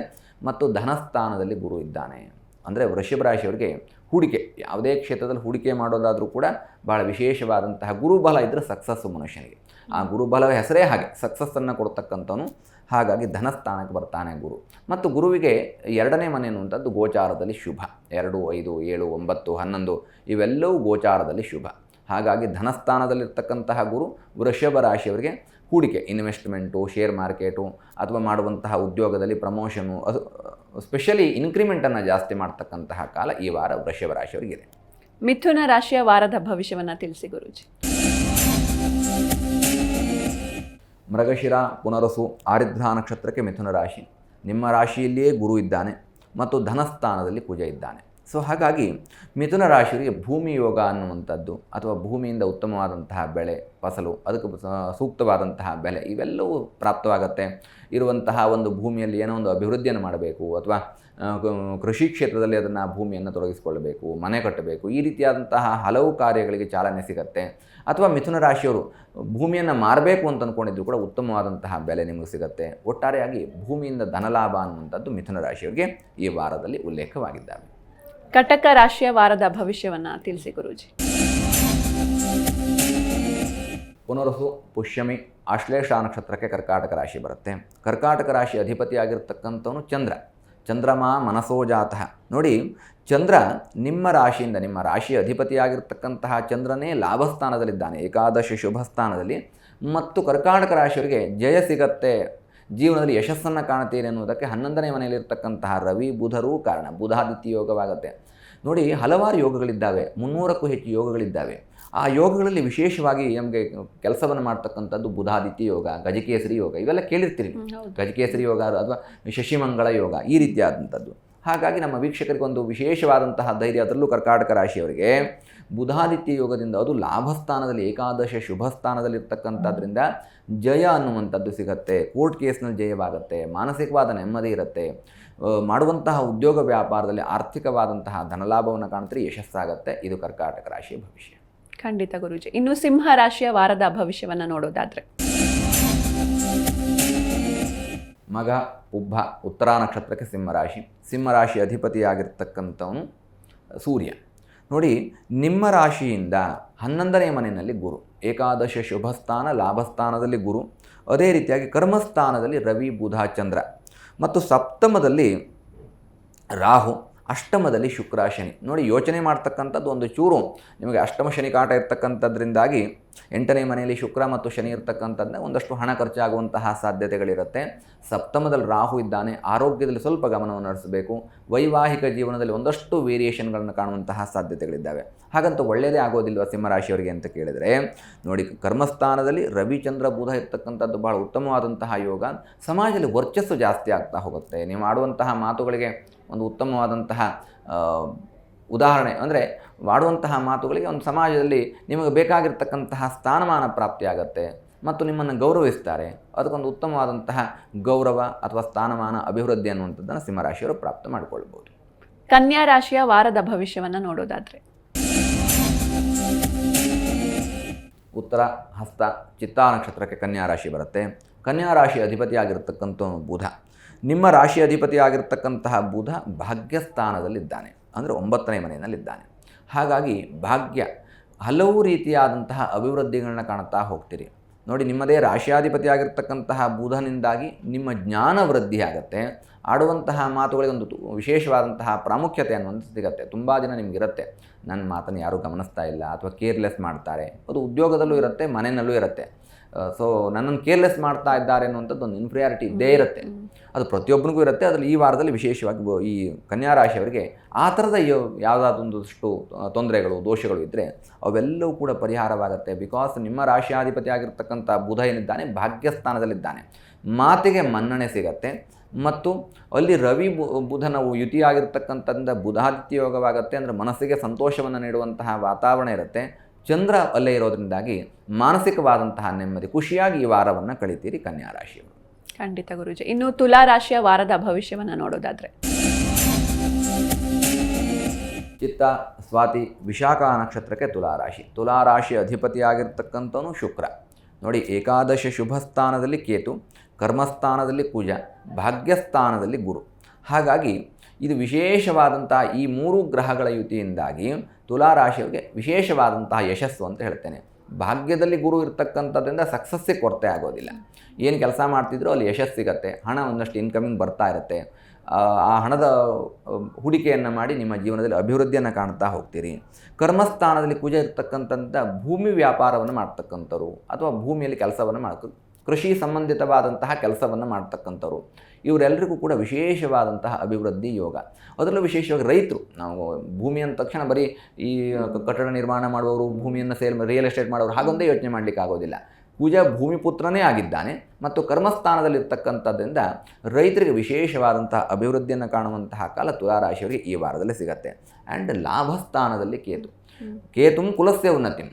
Speaker 2: ಮತ್ತು ಧನಸ್ಥಾನದಲ್ಲಿ ಗುರು ಇದ್ದಾನೆ. ಅಂದರೆ ವೃಷಭ ರಾಶಿಯವರಿಗೆ ಹೂಡಿಕೆ, ಯಾವುದೇ ಕ್ಷೇತ್ರದಲ್ಲಿ ಹೂಡಿಕೆ ಮಾಡೋದಾದರೂ ಕೂಡ ಭಾಳ ವಿಶೇಷವಾದಂತಹ ಗುರುಬಲ ಇದ್ದರೆ ಸಕ್ಸಸ್ಸು ಮನುಷ್ಯನಿಗೆ. ಆ ಗುರುಬಲ ಹೆಸರೇ ಹಾಗೆ, ಸಕ್ಸಸ್ಸನ್ನು ಕೊಡ್ತಕ್ಕಂಥವನು. ಹಾಗಾಗಿ ಧನಸ್ಥಾನಕ್ಕೆ ಬರ್ತಾನೆ ಗುರು. ಮತ್ತು ಗುರುವಿಗೆ 2ನೇ ಮನೆ ಅನ್ನುವಂಥದ್ದು ಗೋಚಾರದಲ್ಲಿ ಶುಭ. 2, 5, 7, 9, 11 ಇವೆಲ್ಲವೂ ಗೋಚಾರದಲ್ಲಿ ಶುಭ. ಹಾಗಾಗಿ ಧನಸ್ಥಾನದಲ್ಲಿರ್ತಕ್ಕಂತಹ ಗುರು ವೃಷಭ ರಾಶಿಯವರಿಗೆ ಹೂಡಿಕೆ, ಇನ್ವೆಸ್ಟ್ಮೆಂಟು, ಶೇರ್ ಮಾರ್ಕೆಟು ಅಥವಾ ಮಾಡುವಂತಹ ಉದ್ಯೋಗದಲ್ಲಿ ಪ್ರಮೋಷನು, ಅದು ಸ್ಪೆಷಲಿ ಇನ್ಕ್ರಿಮೆಂಟನ್ನು ಜಾಸ್ತಿ ಮಾಡ್ತಕ್ಕಂತಹ ಕಾಲ ಈ ವಾರ ವೃಷಭ ರಾಶಿಯವರಿಗಿದೆ.
Speaker 1: ಮಿಥುನ ರಾಶಿಯ ವಾರದ ಭವಿಷ್ಯವನ್ನು ತಿಳಿಸಿ ಗುರೂಜಿ.
Speaker 2: ಮೃಗಶಿರ, ಪುನರಸು, ಆರಿದ್ರ ನಕ್ಷತ್ರಕ್ಕೆ ಮಿಥುನ ರಾಶಿ. ನಿಮ್ಮ ರಾಶಿಯಲ್ಲಿಯೇ ಗುರು ಇದ್ದಾನೆ ಮತ್ತು ಧನಸ್ಥಾನದಲ್ಲಿ ಕುಜ ಇದ್ದಾನೆ. ಸೊ ಹಾಗಾಗಿ ಮಿಥುನ ರಾಶಿಯವರಿಗೆ ಭೂಮಿ ಯೋಗ ಅನ್ನುವಂಥದ್ದು ಅಥವಾ ಭೂಮಿಯಿಂದ ಉತ್ತಮವಾದಂತಹ ಬೆಳೆ, ಫಸಲು, ಅದಕ್ಕೆ ಸೂಕ್ತವಾದಂತಹ ಬೆಲೆ ಇವೆಲ್ಲವೂ ಪ್ರಾಪ್ತವಾಗುತ್ತೆ. ಇರುವಂತಹ ಒಂದು ಭೂಮಿಯಲ್ಲಿ ಏನೋ ಒಂದು ಅಭಿವೃದ್ಧಿಯನ್ನು ಮಾಡಬೇಕು ಅಥವಾ ಕೃಷಿ ಕ್ಷೇತ್ರದಲ್ಲಿ ಅದನ್ನು ಭೂಮಿಯನ್ನು ತೊಡಗಿಸಿಕೊಳ್ಳಬೇಕು, ಮನೆ ಕಟ್ಟಬೇಕು, ಈ ರೀತಿಯಾದಂತಹ ಹಲವು ಕಾರ್ಯಗಳಿಗೆ ಚಾಲನೆ ಸಿಗುತ್ತೆ. ಅಥವಾ ಮಿಥುನ ರಾಶಿಯವರು ಭೂಮಿಯನ್ನು ಮಾರಬೇಕು ಅಂತ ಅಂದ್ಕೊಂಡಿದ್ರು ಕೂಡ ಉತ್ತಮವಾದಂತಹ ಬೆಲೆ ನಿಮಗೆ ಸಿಗುತ್ತೆ. ಒಟ್ಟಾರೆಯಾಗಿ ಭೂಮಿಯಿಂದ ಧನಲಾಭ ಅನ್ನುವಂಥದ್ದು ಮಿಥುನ ರಾಶಿಯವರಿಗೆ ಈ ವಾರದಲ್ಲಿ ಉಲ್ಲೇಖವಾಗಿದ್ದಾವೆ.
Speaker 1: ಕಟಕ ರಾಶಿಯ ವಾರದ ಭವಿಷ್ಯವನ್ನು ತಿಳಿಸಿ ಗುರೂಜಿ.
Speaker 2: ಪುನರಸು, ಪುಷ್ಯಮಿ, ಆಶ್ಲೇಷ ನಕ್ಷತ್ರಕ್ಕೆ ಕರ್ಕಾಟಕ ರಾಶಿ ಬರುತ್ತೆ. ಕರ್ಕಾಟಕ ರಾಶಿ ಅಧಿಪತಿಯಾಗಿರ್ತಕ್ಕಂಥವನು ಚಂದ್ರ. ಚಂದ್ರಮ ಮನಸೋಜಾತಃ. ನೋಡಿ, ಚಂದ್ರ ನಿಮ್ಮ ರಾಶಿಯಿಂದ, ನಿಮ್ಮ ರಾಶಿಯ ಅಧಿಪತಿಯಾಗಿರ್ತಕ್ಕಂತಹ ಚಂದ್ರನೇ ಲಾಭಸ್ಥಾನದಲ್ಲಿದ್ದಾನೆ, ಏಕಾದಶ ಶುಭ ಸ್ಥಾನದಲ್ಲಿ. ಮತ್ತು ಕರ್ಕಾಟಕ ರಾಶಿಯವರಿಗೆ ಜಯ ಸಿಗತ್ತೆ, ಜೀವನದಲ್ಲಿ ಯಶಸ್ಸನ್ನು ಕಾಣ್ತೀರಿ ಅನ್ನೋದಕ್ಕೆ 11ನೇ ಮನೆಯಲ್ಲಿರ್ತಕ್ಕಂತಹ ರವಿ ಬುಧರೂ ಕಾರಣ. ಬುಧಾದಿತ್ಯ ಯೋಗವಾಗುತ್ತೆ. ನೋಡಿ, ಹಲವಾರು ಯೋಗಗಳಿದ್ದಾವೆ, 300ಕ್ಕೂ ಹೆಚ್ಚು ಯೋಗಗಳಿದ್ದಾವೆ. ಆ ಯೋಗಗಳಲ್ಲಿ ವಿಶೇಷವಾಗಿ ನಮಗೆ ಕೆಲಸವನ್ನು ಮಾಡ್ತಕ್ಕಂಥದ್ದು ಬುಧಾದಿತ್ಯ ಯೋಗ, ಗಜಕೇಸರಿ ಯೋಗ, ಇವೆಲ್ಲ ಕೇಳಿರ್ತೀರಿ. ಗಜಕೇಸರಿ ಯೋಗ ಅಥವಾ ಶಶಿಮಂಗಳ ಯೋಗ, ಈ ರೀತಿಯಾದಂಥದ್ದು. ಹಾಗಾಗಿ ನಮ್ಮ ವೀಕ್ಷಕರಿಗೆ ಒಂದು ವಿಶೇಷವಾದಂತಹ ಧೈರ್ಯ, ಅದರಲ್ಲೂ ಕರ್ಕಾಟಕ ರಾಶಿಯವರಿಗೆ ಬುಧಾದಿತ್ಯ ಯೋಗದಿಂದ, ಅದು ಲಾಭಸ್ಥಾನದಲ್ಲಿ ಏಕಾದಶ ಶುಭ ಸ್ಥಾನದಲ್ಲಿರ್ತಕ್ಕಂಥದ್ರಿಂದ ಜಯ ಅನ್ನುವಂಥದ್ದು ಸಿಗುತ್ತೆ. ಕೋರ್ಟ್ ಕೇಸ್ನಲ್ಲಿ ಜಯವಾಗುತ್ತೆ, ಮಾನಸಿಕವಾದ ನೆಮ್ಮದಿ ಇರುತ್ತೆ, ಮಾಡುವಂತಹ ಉದ್ಯೋಗ ವ್ಯಾಪಾರದಲ್ಲಿ ಆರ್ಥಿಕವಾದಂತಹ ಧನಲಾಭವನ್ನು ಕಾಣ್ತೀರಿ, ಯಶಸ್ಸಾಗುತ್ತೆ. ಇದು ಕರ್ಕಾಟಕ ರಾಶಿಯ ಭವಿಷ್ಯ.
Speaker 1: ಖಂಡಿತ ಗುರೂಜಿ. ಇನ್ನು ಸಿಂಹ ರಾಶಿಯ ವಾರದ ಭವಿಷ್ಯವನ್ನು ನೋಡೋದಾದ್ರೆ,
Speaker 2: ಮಗ, ಉಬ್ಬ, ಉತ್ತರ ನಕ್ಷತ್ರಕ್ಕೆ ಸಿಂಹರಾಶಿ. ಸಿಂಹರಾಶಿ ಅಧಿಪತಿಯಾಗಿರ್ತಕ್ಕಂಥವನು ಸೂರ್ಯ. ನೋಡಿ, ನಿಮ್ಮ ರಾಶಿಯಿಂದ 11ನೇ ಮನೆಯಲ್ಲಿ ಗುರು, ಏಕಾದಶ ಶುಭ ಸ್ಥಾನ, ಲಾಭಸ್ಥಾನದಲ್ಲಿ ಗುರು, ಅದೇ ರೀತಿಯಾಗಿ ಕರ್ಮಸ್ಥಾನದಲ್ಲಿ ರವಿ ಬುಧ ಚಂದ್ರ, ಮತ್ತು ಸಪ್ತಮದಲ್ಲಿ ರಾಹು, ಅಷ್ಟಮದಲ್ಲಿ ಶುಕ್ರ ಶನಿ. ನೋಡಿ, ಯೋಚನೆ ಮಾಡ್ತಕ್ಕಂಥದ್ದು ಒಂದು ಚೂರು ನಿಮಗೆ ಅಷ್ಟಮ ಶನಿ ಕಾಟ ಇರ್ತಕ್ಕಂಥದ್ರಿಂದಾಗಿ 8ನೇ ಮನೆಯಲ್ಲಿ ಶುಕ್ರ ಮತ್ತು ಶನಿ ಇರ್ತಕ್ಕಂಥದ್ದನ್ನ ಒಂದಷ್ಟು ಹಣ ಖರ್ಚಾಗುವಂತಹ ಸಾಧ್ಯತೆಗಳಿರುತ್ತೆ. ಸಪ್ತಮದಲ್ಲಿ ರಾಹು ಇದ್ದಾನೆ, ಆರೋಗ್ಯದಲ್ಲಿ ಸ್ವಲ್ಪ ಗಮನವನ್ನು ಹರಿಸಬೇಕು. ವೈವಾಹಿಕ ಜೀವನದಲ್ಲಿ ಒಂದಷ್ಟು ವೇರಿಯೇಷನ್ಗಳನ್ನು ಕಾಣುವಂತಹ ಸಾಧ್ಯತೆಗಳಿದ್ದಾವೆ. ಹಾಗಂತ ಒಳ್ಳೆಯದೇ ಆಗೋದಿಲ್ವ ಸಿಂಹರಾಶಿಯವರಿಗೆ ಅಂತ ಕೇಳಿದರೆ, ನೋಡಿ, ಕರ್ಮಸ್ಥಾನದಲ್ಲಿ ರವಿಚಂದ್ರ ಬುಧ ಇರ್ತಕ್ಕಂಥದ್ದು ಬಹಳ ಉತ್ತಮವಾದಂತಹ ಯೋಗ. ಸಮಾಜದಲ್ಲಿ ವರ್ಚಸ್ಸು ಜಾಸ್ತಿ ಆಗ್ತಾ ಹೋಗುತ್ತೆ. ನೀವು ಆಡುವಂತಹ ಮಾತುಗಳಿಗೆ ಒಂದು ಉತ್ತಮವಾದಂತಹ ಉದಾಹರಣೆ ಅಂದರೆ, ಮಾಡುವಂತಹ ಮಾತುಗಳಿಗೆ ಒಂದು ಸಮಾಜದಲ್ಲಿ ನಿಮಗೆ ಬೇಕಾಗಿರ್ತಕ್ಕಂತಹ ಸ್ಥಾನಮಾನ ಪ್ರಾಪ್ತಿಯಾಗತ್ತೆ ಮತ್ತು ನಿಮ್ಮನ್ನು ಗೌರವಿಸ್ತಾರೆ. ಅದಕ್ಕೊಂದು ಉತ್ತಮವಾದಂತಹ ಗೌರವ ಅಥವಾ ಸ್ಥಾನಮಾನ, ಅಭಿವೃದ್ಧಿ ಅನ್ನುವಂಥದ್ದನ್ನು ಸಿಂಹರಾಶಿಯವರು ಪ್ರಾಪ್ತ ಮಾಡಿಕೊಳ್ಬೋದು.
Speaker 1: ಕನ್ಯಾ ರಾಶಿಯ ವಾರದ ಭವಿಷ್ಯವನ್ನು ನೋಡೋದಾದರೆ,
Speaker 2: ಉತ್ತರ, ಹಸ್ತ, ಚಿತ್ತಾ ನಕ್ಷತ್ರಕ್ಕೆ ಕನ್ಯಾ ರಾಶಿ ಬರುತ್ತೆ. ಕನ್ಯಾ ರಾಶಿ ಅಧಿಪತಿಯಾಗಿರ್ತಕ್ಕಂಥವನು ಬುಧ. ನಿಮ್ಮ ರಾಶಿ ಅಧಿಪತಿಯಾಗಿರ್ತಕ್ಕಂತಹ ಬುಧ ಭಾಗ್ಯಸ್ಥಾನದಲ್ಲಿದ್ದಾನೆ, ಅಂದರೆ 9ನೇ ಮನೆಯಲ್ಲಿದ್ದಾನೆ. ಹಾಗಾಗಿ ಭಾಗ್ಯ, ಹಲವು ರೀತಿಯಾದಂತಹ ಅಭಿವೃದ್ಧಿಗಳನ್ನ ಕಾಣ್ತಾ ಹೋಗ್ತೀರಿ. ನೋಡಿ, ನಿಮ್ಮದೇ ರಾಶಿಯಾಧಿಪತಿಯಾಗಿರ್ತಕ್ಕಂತಹ ಬುಧನಿಂದಾಗಿ ನಿಮ್ಮ ಜ್ಞಾನ ವೃದ್ಧಿ ಆಗುತ್ತೆ. ಆಡುವಂತಹ ಮಾತುಗಳಿಗೆ ಒಂದು ವಿಶೇಷವಾದಂತಹ ಪ್ರಾಮುಖ್ಯತೆ ಅನ್ನುವಂಥದ್ದು ಸಿಗುತ್ತೆ. ತುಂಬ ದಿನ ನಿಮಗಿರುತ್ತೆ, ನನ್ನ ಮಾತನ್ನು ಯಾರೂ ಗಮನಿಸ್ತಾ ಇಲ್ಲ ಅಥವಾ ಕೇರ್ಲೆಸ್ ಮಾಡ್ತಾರೆ. ಅದು ಉದ್ಯೋಗದಲ್ಲೂ ಇರುತ್ತೆ, ಮನೆಯಲ್ಲೂ ಇರುತ್ತೆ. ಸೊ ನನ್ನನ್ನು ಕೇರ್ಲೆಸ್ ಮಾಡ್ತಾ ಇದ್ದಾರೆ ಅನ್ನುವಂಥದ್ದು ಒಂದು ಇನ್ಫೀರಿಯಾರಿಟಿ ಇದ್ದೇ ಇರುತ್ತೆ. ಅದು ಪ್ರತಿಯೊಬ್ಬರಿಗೂ ಇರುತ್ತೆ. ಅದರಲ್ಲಿ ಈ ವಾರದಲ್ಲಿ ವಿಶೇಷವಾಗಿ ಈ ಕನ್ಯಾ ರಾಶಿಯವರಿಗೆ ಆ ಥರದ ಯಾವುದಾದೊಂದಷ್ಟು ತೊಂದರೆಗಳು, ದೋಷಗಳು ಇದ್ದರೆ ಅವೆಲ್ಲವೂ ಕೂಡ ಪರಿಹಾರವಾಗುತ್ತೆ. ಬಿಕಾಸ್ ನಿಮ್ಮ ರಾಶಿಯಾಧಿಪತಿ ಆಗಿರ್ತಕ್ಕಂಥ ಬುಧ ಏನಿದ್ದಾನೆ ಭಾಗ್ಯಸ್ಥಾನದಲ್ಲಿದ್ದಾನೆ, ಮಾತಿಗೆ ಮನ್ನಣೆ ಸಿಗತ್ತೆ. ಮತ್ತು ಅಲ್ಲಿ ರವಿ ಬುಧನವು ಯುತಿಯಾಗಿರ್ತಕ್ಕಂಥದ್ರಿಂದ ಬುಧಾದಿತ್ಯ ಯೋಗವಾಗುತ್ತೆ. ಅಂದರೆ ಮನಸ್ಸಿಗೆ ಸಂತೋಷವನ್ನು ನೀಡುವಂತಹ ವಾತಾವರಣ ಇರುತ್ತೆ. ಚಂದ್ರ ಅಲ್ಲೇ ಇರೋದ್ರಿಂದಾಗಿ ಮಾನಸಿಕವಾದಂತಹ ನೆಮ್ಮದಿ, ಖುಷಿಯಾಗಿ ಈ ವಾರವನ್ನು ಕಳಿತೀರಿ ಕನ್ಯಾ ರಾಶಿಯವರು.
Speaker 1: ಖಂಡಿತ ಗುರುಜಿ. ಇನ್ನು ತುಲಾ ರಾಶಿಯ ವಾರದ ಭವಿಷ್ಯವನ್ನು ನೋಡೋದಾದ್ರೆ,
Speaker 2: ಚಿತ್ತ, ಸ್ವಾತಿ, ವಿಶಾಖ ನಕ್ಷತ್ರಕ್ಕೆ ತುಲಾರಾಶಿ. ತುಲಾರಾಶಿ ಅಧಿಪತಿಯಾಗಿರ್ತಕ್ಕಂಥವನು ಶುಕ್ರ. ನೋಡಿ, ಏಕಾದಶ ಶುಭ ಸ್ಥಾನದಲ್ಲಿ ಕೇತು, ಕರ್ಮಸ್ಥಾನದಲ್ಲಿ ಕುಜ, ಭಾಗ್ಯಸ್ಥಾನದಲ್ಲಿ ಗುರು. ಹಾಗಾಗಿ ಇದು ವಿಶೇಷವಾದಂತಹ ಈ ಮೂರು ಗ್ರಹಗಳ ಯುತಿಯಿಂದಾಗಿ ತುಲಾರಾಶಿಯವರಿಗೆ ವಿಶೇಷವಾದಂತಹ ಯಶಸ್ಸು ಅಂತ ಹೇಳ್ತೇನೆ. ಭಾಗ್ಯದಲ್ಲಿ ಗುರು ಇರ್ತಕ್ಕಂಥದ್ರಿಂದ ಸಕ್ಸಸ್ಸೇ ಕೊರತೆ ಆಗೋದಿಲ್ಲ. ಏನು ಕೆಲಸ ಮಾಡ್ತಿದ್ರೋ ಅಲ್ಲಿ ಯಶಸ್ಸು ಸಿಗುತ್ತೆ, ಹಣ ಒಂದಷ್ಟು ಇನ್ಕಮಿಂಗ್ ಬರ್ತಾ ಇರುತ್ತೆ. ಆ ಹಣದ ಹೂಡಿಕೆಯನ್ನು ಮಾಡಿ ನಿಮ್ಮ ಜೀವನದಲ್ಲಿ ಅಭಿವೃದ್ಧಿಯನ್ನು ಕಾಣ್ತಾ ಹೋಗ್ತೀರಿ. ಕರ್ಮಸ್ಥಾನದಲ್ಲಿ ಕುಜ ಇರ್ತಕ್ಕಂಥ ಭೂಮಿ ವ್ಯಾಪಾರವನ್ನು ಮಾಡ್ತಕ್ಕಂಥವ್ರು ಅಥವಾ ಭೂಮಿಯಲ್ಲಿ ಕೆಲಸವನ್ನು ಕೃಷಿ ಸಂಬಂಧಿತವಾದಂತಹ ಕೆಲಸವನ್ನು ಮಾಡ್ತಕ್ಕಂಥವ್ರು, ಇವರೆಲ್ಲರಿಗೂ ಕೂಡ ವಿಶೇಷವಾದಂತಹ ಅಭಿವೃದ್ಧಿ ಯೋಗ. ಅದರಲ್ಲೂ ವಿಶೇಷವಾಗಿ ರೈತರು, ನಾವು ಭೂಮಿ ಅಂದ ತಕ್ಷಣ ಬರೀ ಈ ಕಟ್ಟಡ ನಿರ್ಮಾಣ ಮಾಡುವವರು, ಭೂಮಿಯನ್ನು ರಿಯಲ್ ಎಸ್ಟೇಟ್ ಮಾಡೋರು ಹಾಗೊಂದೇ ಯೋಚನೆ ಮಾಡಲಿಕ್ಕೆ ಆಗೋದಿಲ್ಲ. ಕುಜ ಭೂಮಿಪುತ್ರನೇ ಆಗಿದ್ದಾನೆ ಮತ್ತು ಕರ್ಮಸ್ಥಾನದಲ್ಲಿರ್ತಕ್ಕಂಥದ್ರಿಂದ ರೈತರಿಗೆ ವಿಶೇಷವಾದಂತಹ ಅಭಿವೃದ್ಧಿಯನ್ನು ಕಾಣುವಂತಹ ಕಾಲ ತುಲಾರಾಶಿಯವರಿಗೆ ಈ ವಾರದಲ್ಲಿ ಸಿಗತ್ತೆ. ಆ್ಯಂಡ್ ಲಾಭಸ್ಥಾನದಲ್ಲಿ ಕೇತು, ಕೇತುಂ ಕುಲಸ್ಯ ಉನ್ನತಿಂ,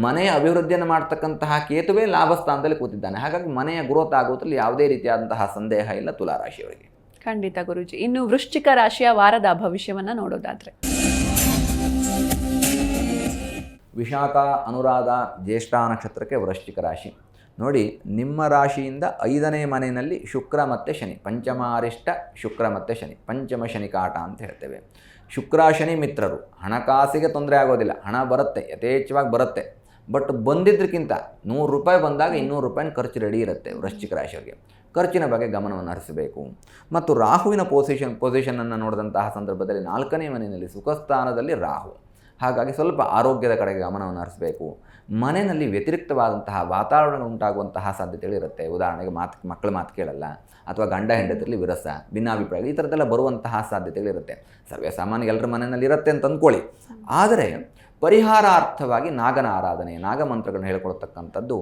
Speaker 2: ಮನೆಯ ಅಭಿವೃದ್ಧಿಯನ್ನು ಮಾಡ್ತಕ್ಕಂತಹ ಕೇತುವೇ ಲಾಭಸ್ಥಾನದಲ್ಲಿ ಕೂತಿದ್ದಾನೆ. ಹಾಗಾಗಿ ಮನೆಯ ಗ್ರೋತ್ ಆಗೋದ್ರಲ್ಲಿ ಯಾವುದೇ ರೀತಿಯಾದಂತಹ ಸಂದೇಹ ಇಲ್ಲ ತುಲಾರಾಶಿಯವರಿಗೆ.
Speaker 1: ಖಂಡಿತ ಗುರುಜಿ. ಇನ್ನು ವೃಶ್ಚಿಕ ರಾಶಿಯ ವಾರದ ಭವಿಷ್ಯವನ್ನು ನೋಡೋದಾದ್ರೆ,
Speaker 2: ವಿಶಾಖ, ಅನುರಾಧ, ಜ್ಯೇಷ್ಠ ನಕ್ಷತ್ರಕ್ಕೆ ವೃಶ್ಚಿಕ ರಾಶಿ. ನೋಡಿ, ನಿಮ್ಮ ರಾಶಿಯಿಂದ 5ನೇ ಮನೆಯಲ್ಲಿ ಶುಕ್ರ ಮತ್ತು ಶನಿ, ಪಂಚಮಾರಿಷ್ಟ ಶುಕ್ರ ಮತ್ತು ಶನಿ, ಪಂಚಮ ಶನಿ ಕಾಟ ಅಂತ ಹೇಳ್ತೇವೆ. ಶುಕ್ರ ಶನಿ ಮಿತ್ರರು, ಹಣಕಾಸಿಗೆ ತೊಂದರೆ ಆಗೋದಿಲ್ಲ, ಹಣ ಬರುತ್ತೆ, ಯಥೇಚ್ಛವಾಗಿ ಬರುತ್ತೆ. ಬಟ್ ಬಂದಿದ್ದಕ್ಕಿಂತ 100 ರೂಪಾಯಿ ಬಂದಾಗ 200 ರೂಪಾಯಿನ ಖರ್ಚು ರೆಡಿ ಇರುತ್ತೆ ವೃಶ್ಚಿಕ ರಾಶಿಯವರಿಗೆ. ಖರ್ಚಿನ ಬಗ್ಗೆ ಗಮನವನ್ನು ಹರಿಸಬೇಕು. ಮತ್ತು ರಾಹುವಿನ ಪೊಸಿಷನನ್ನು ನೋಡಿದಂತಹ ಸಂದರ್ಭದಲ್ಲಿ 4ನೇ ಮನೆಯಲ್ಲಿ ಸುಖಸ್ಥಾನದಲ್ಲಿ ರಾಹು. ಹಾಗಾಗಿ ಸ್ವಲ್ಪ ಆರೋಗ್ಯದ ಕಡೆಗೆ ಗಮನವನ್ನು ಹರಿಸಬೇಕು. ಮನೆಯಲ್ಲಿ ವ್ಯತಿರಿಕ್ತವಾದಂತಹ ವಾತಾವರಣ ಉಂಟಾಗುವಂತಹ ಸಾಧ್ಯತೆಗಳಿರುತ್ತೆ. ಉದಾಹರಣೆಗೆ ಮಕ್ಕಳ ಮಾತು ಕೇಳಲ್ಲ, ಅಥವಾ ಗಂಡ ಹೆಂಡತಿಯಲ್ಲಿ ವಿರಸ, ಭಿನ್ನಾಭಿಪ್ರಾಯ, ಈ ಥರದ್ದೆಲ್ಲ ಬರುವಂತಹ ಸಾಧ್ಯತೆಗಳಿರುತ್ತೆ. ಸರ್ವೇ ಸಾಮಾನ್ಯ ಎಲ್ಲರ ಮನೆಯಲ್ಲಿ ಇರುತ್ತೆ ಅಂತ ಅಂದ್ಕೊಳ್ಳಿ. ಆದರೆ ಪರಿಹಾರಾರ್ಥವಾಗಿ ನಾಗನ ಆರಾಧನೆ, ನಾಗಮಂತ್ರಗಳನ್ನು ಹೇಳ್ಕೊಳ್ತಕ್ಕಂಥದ್ದು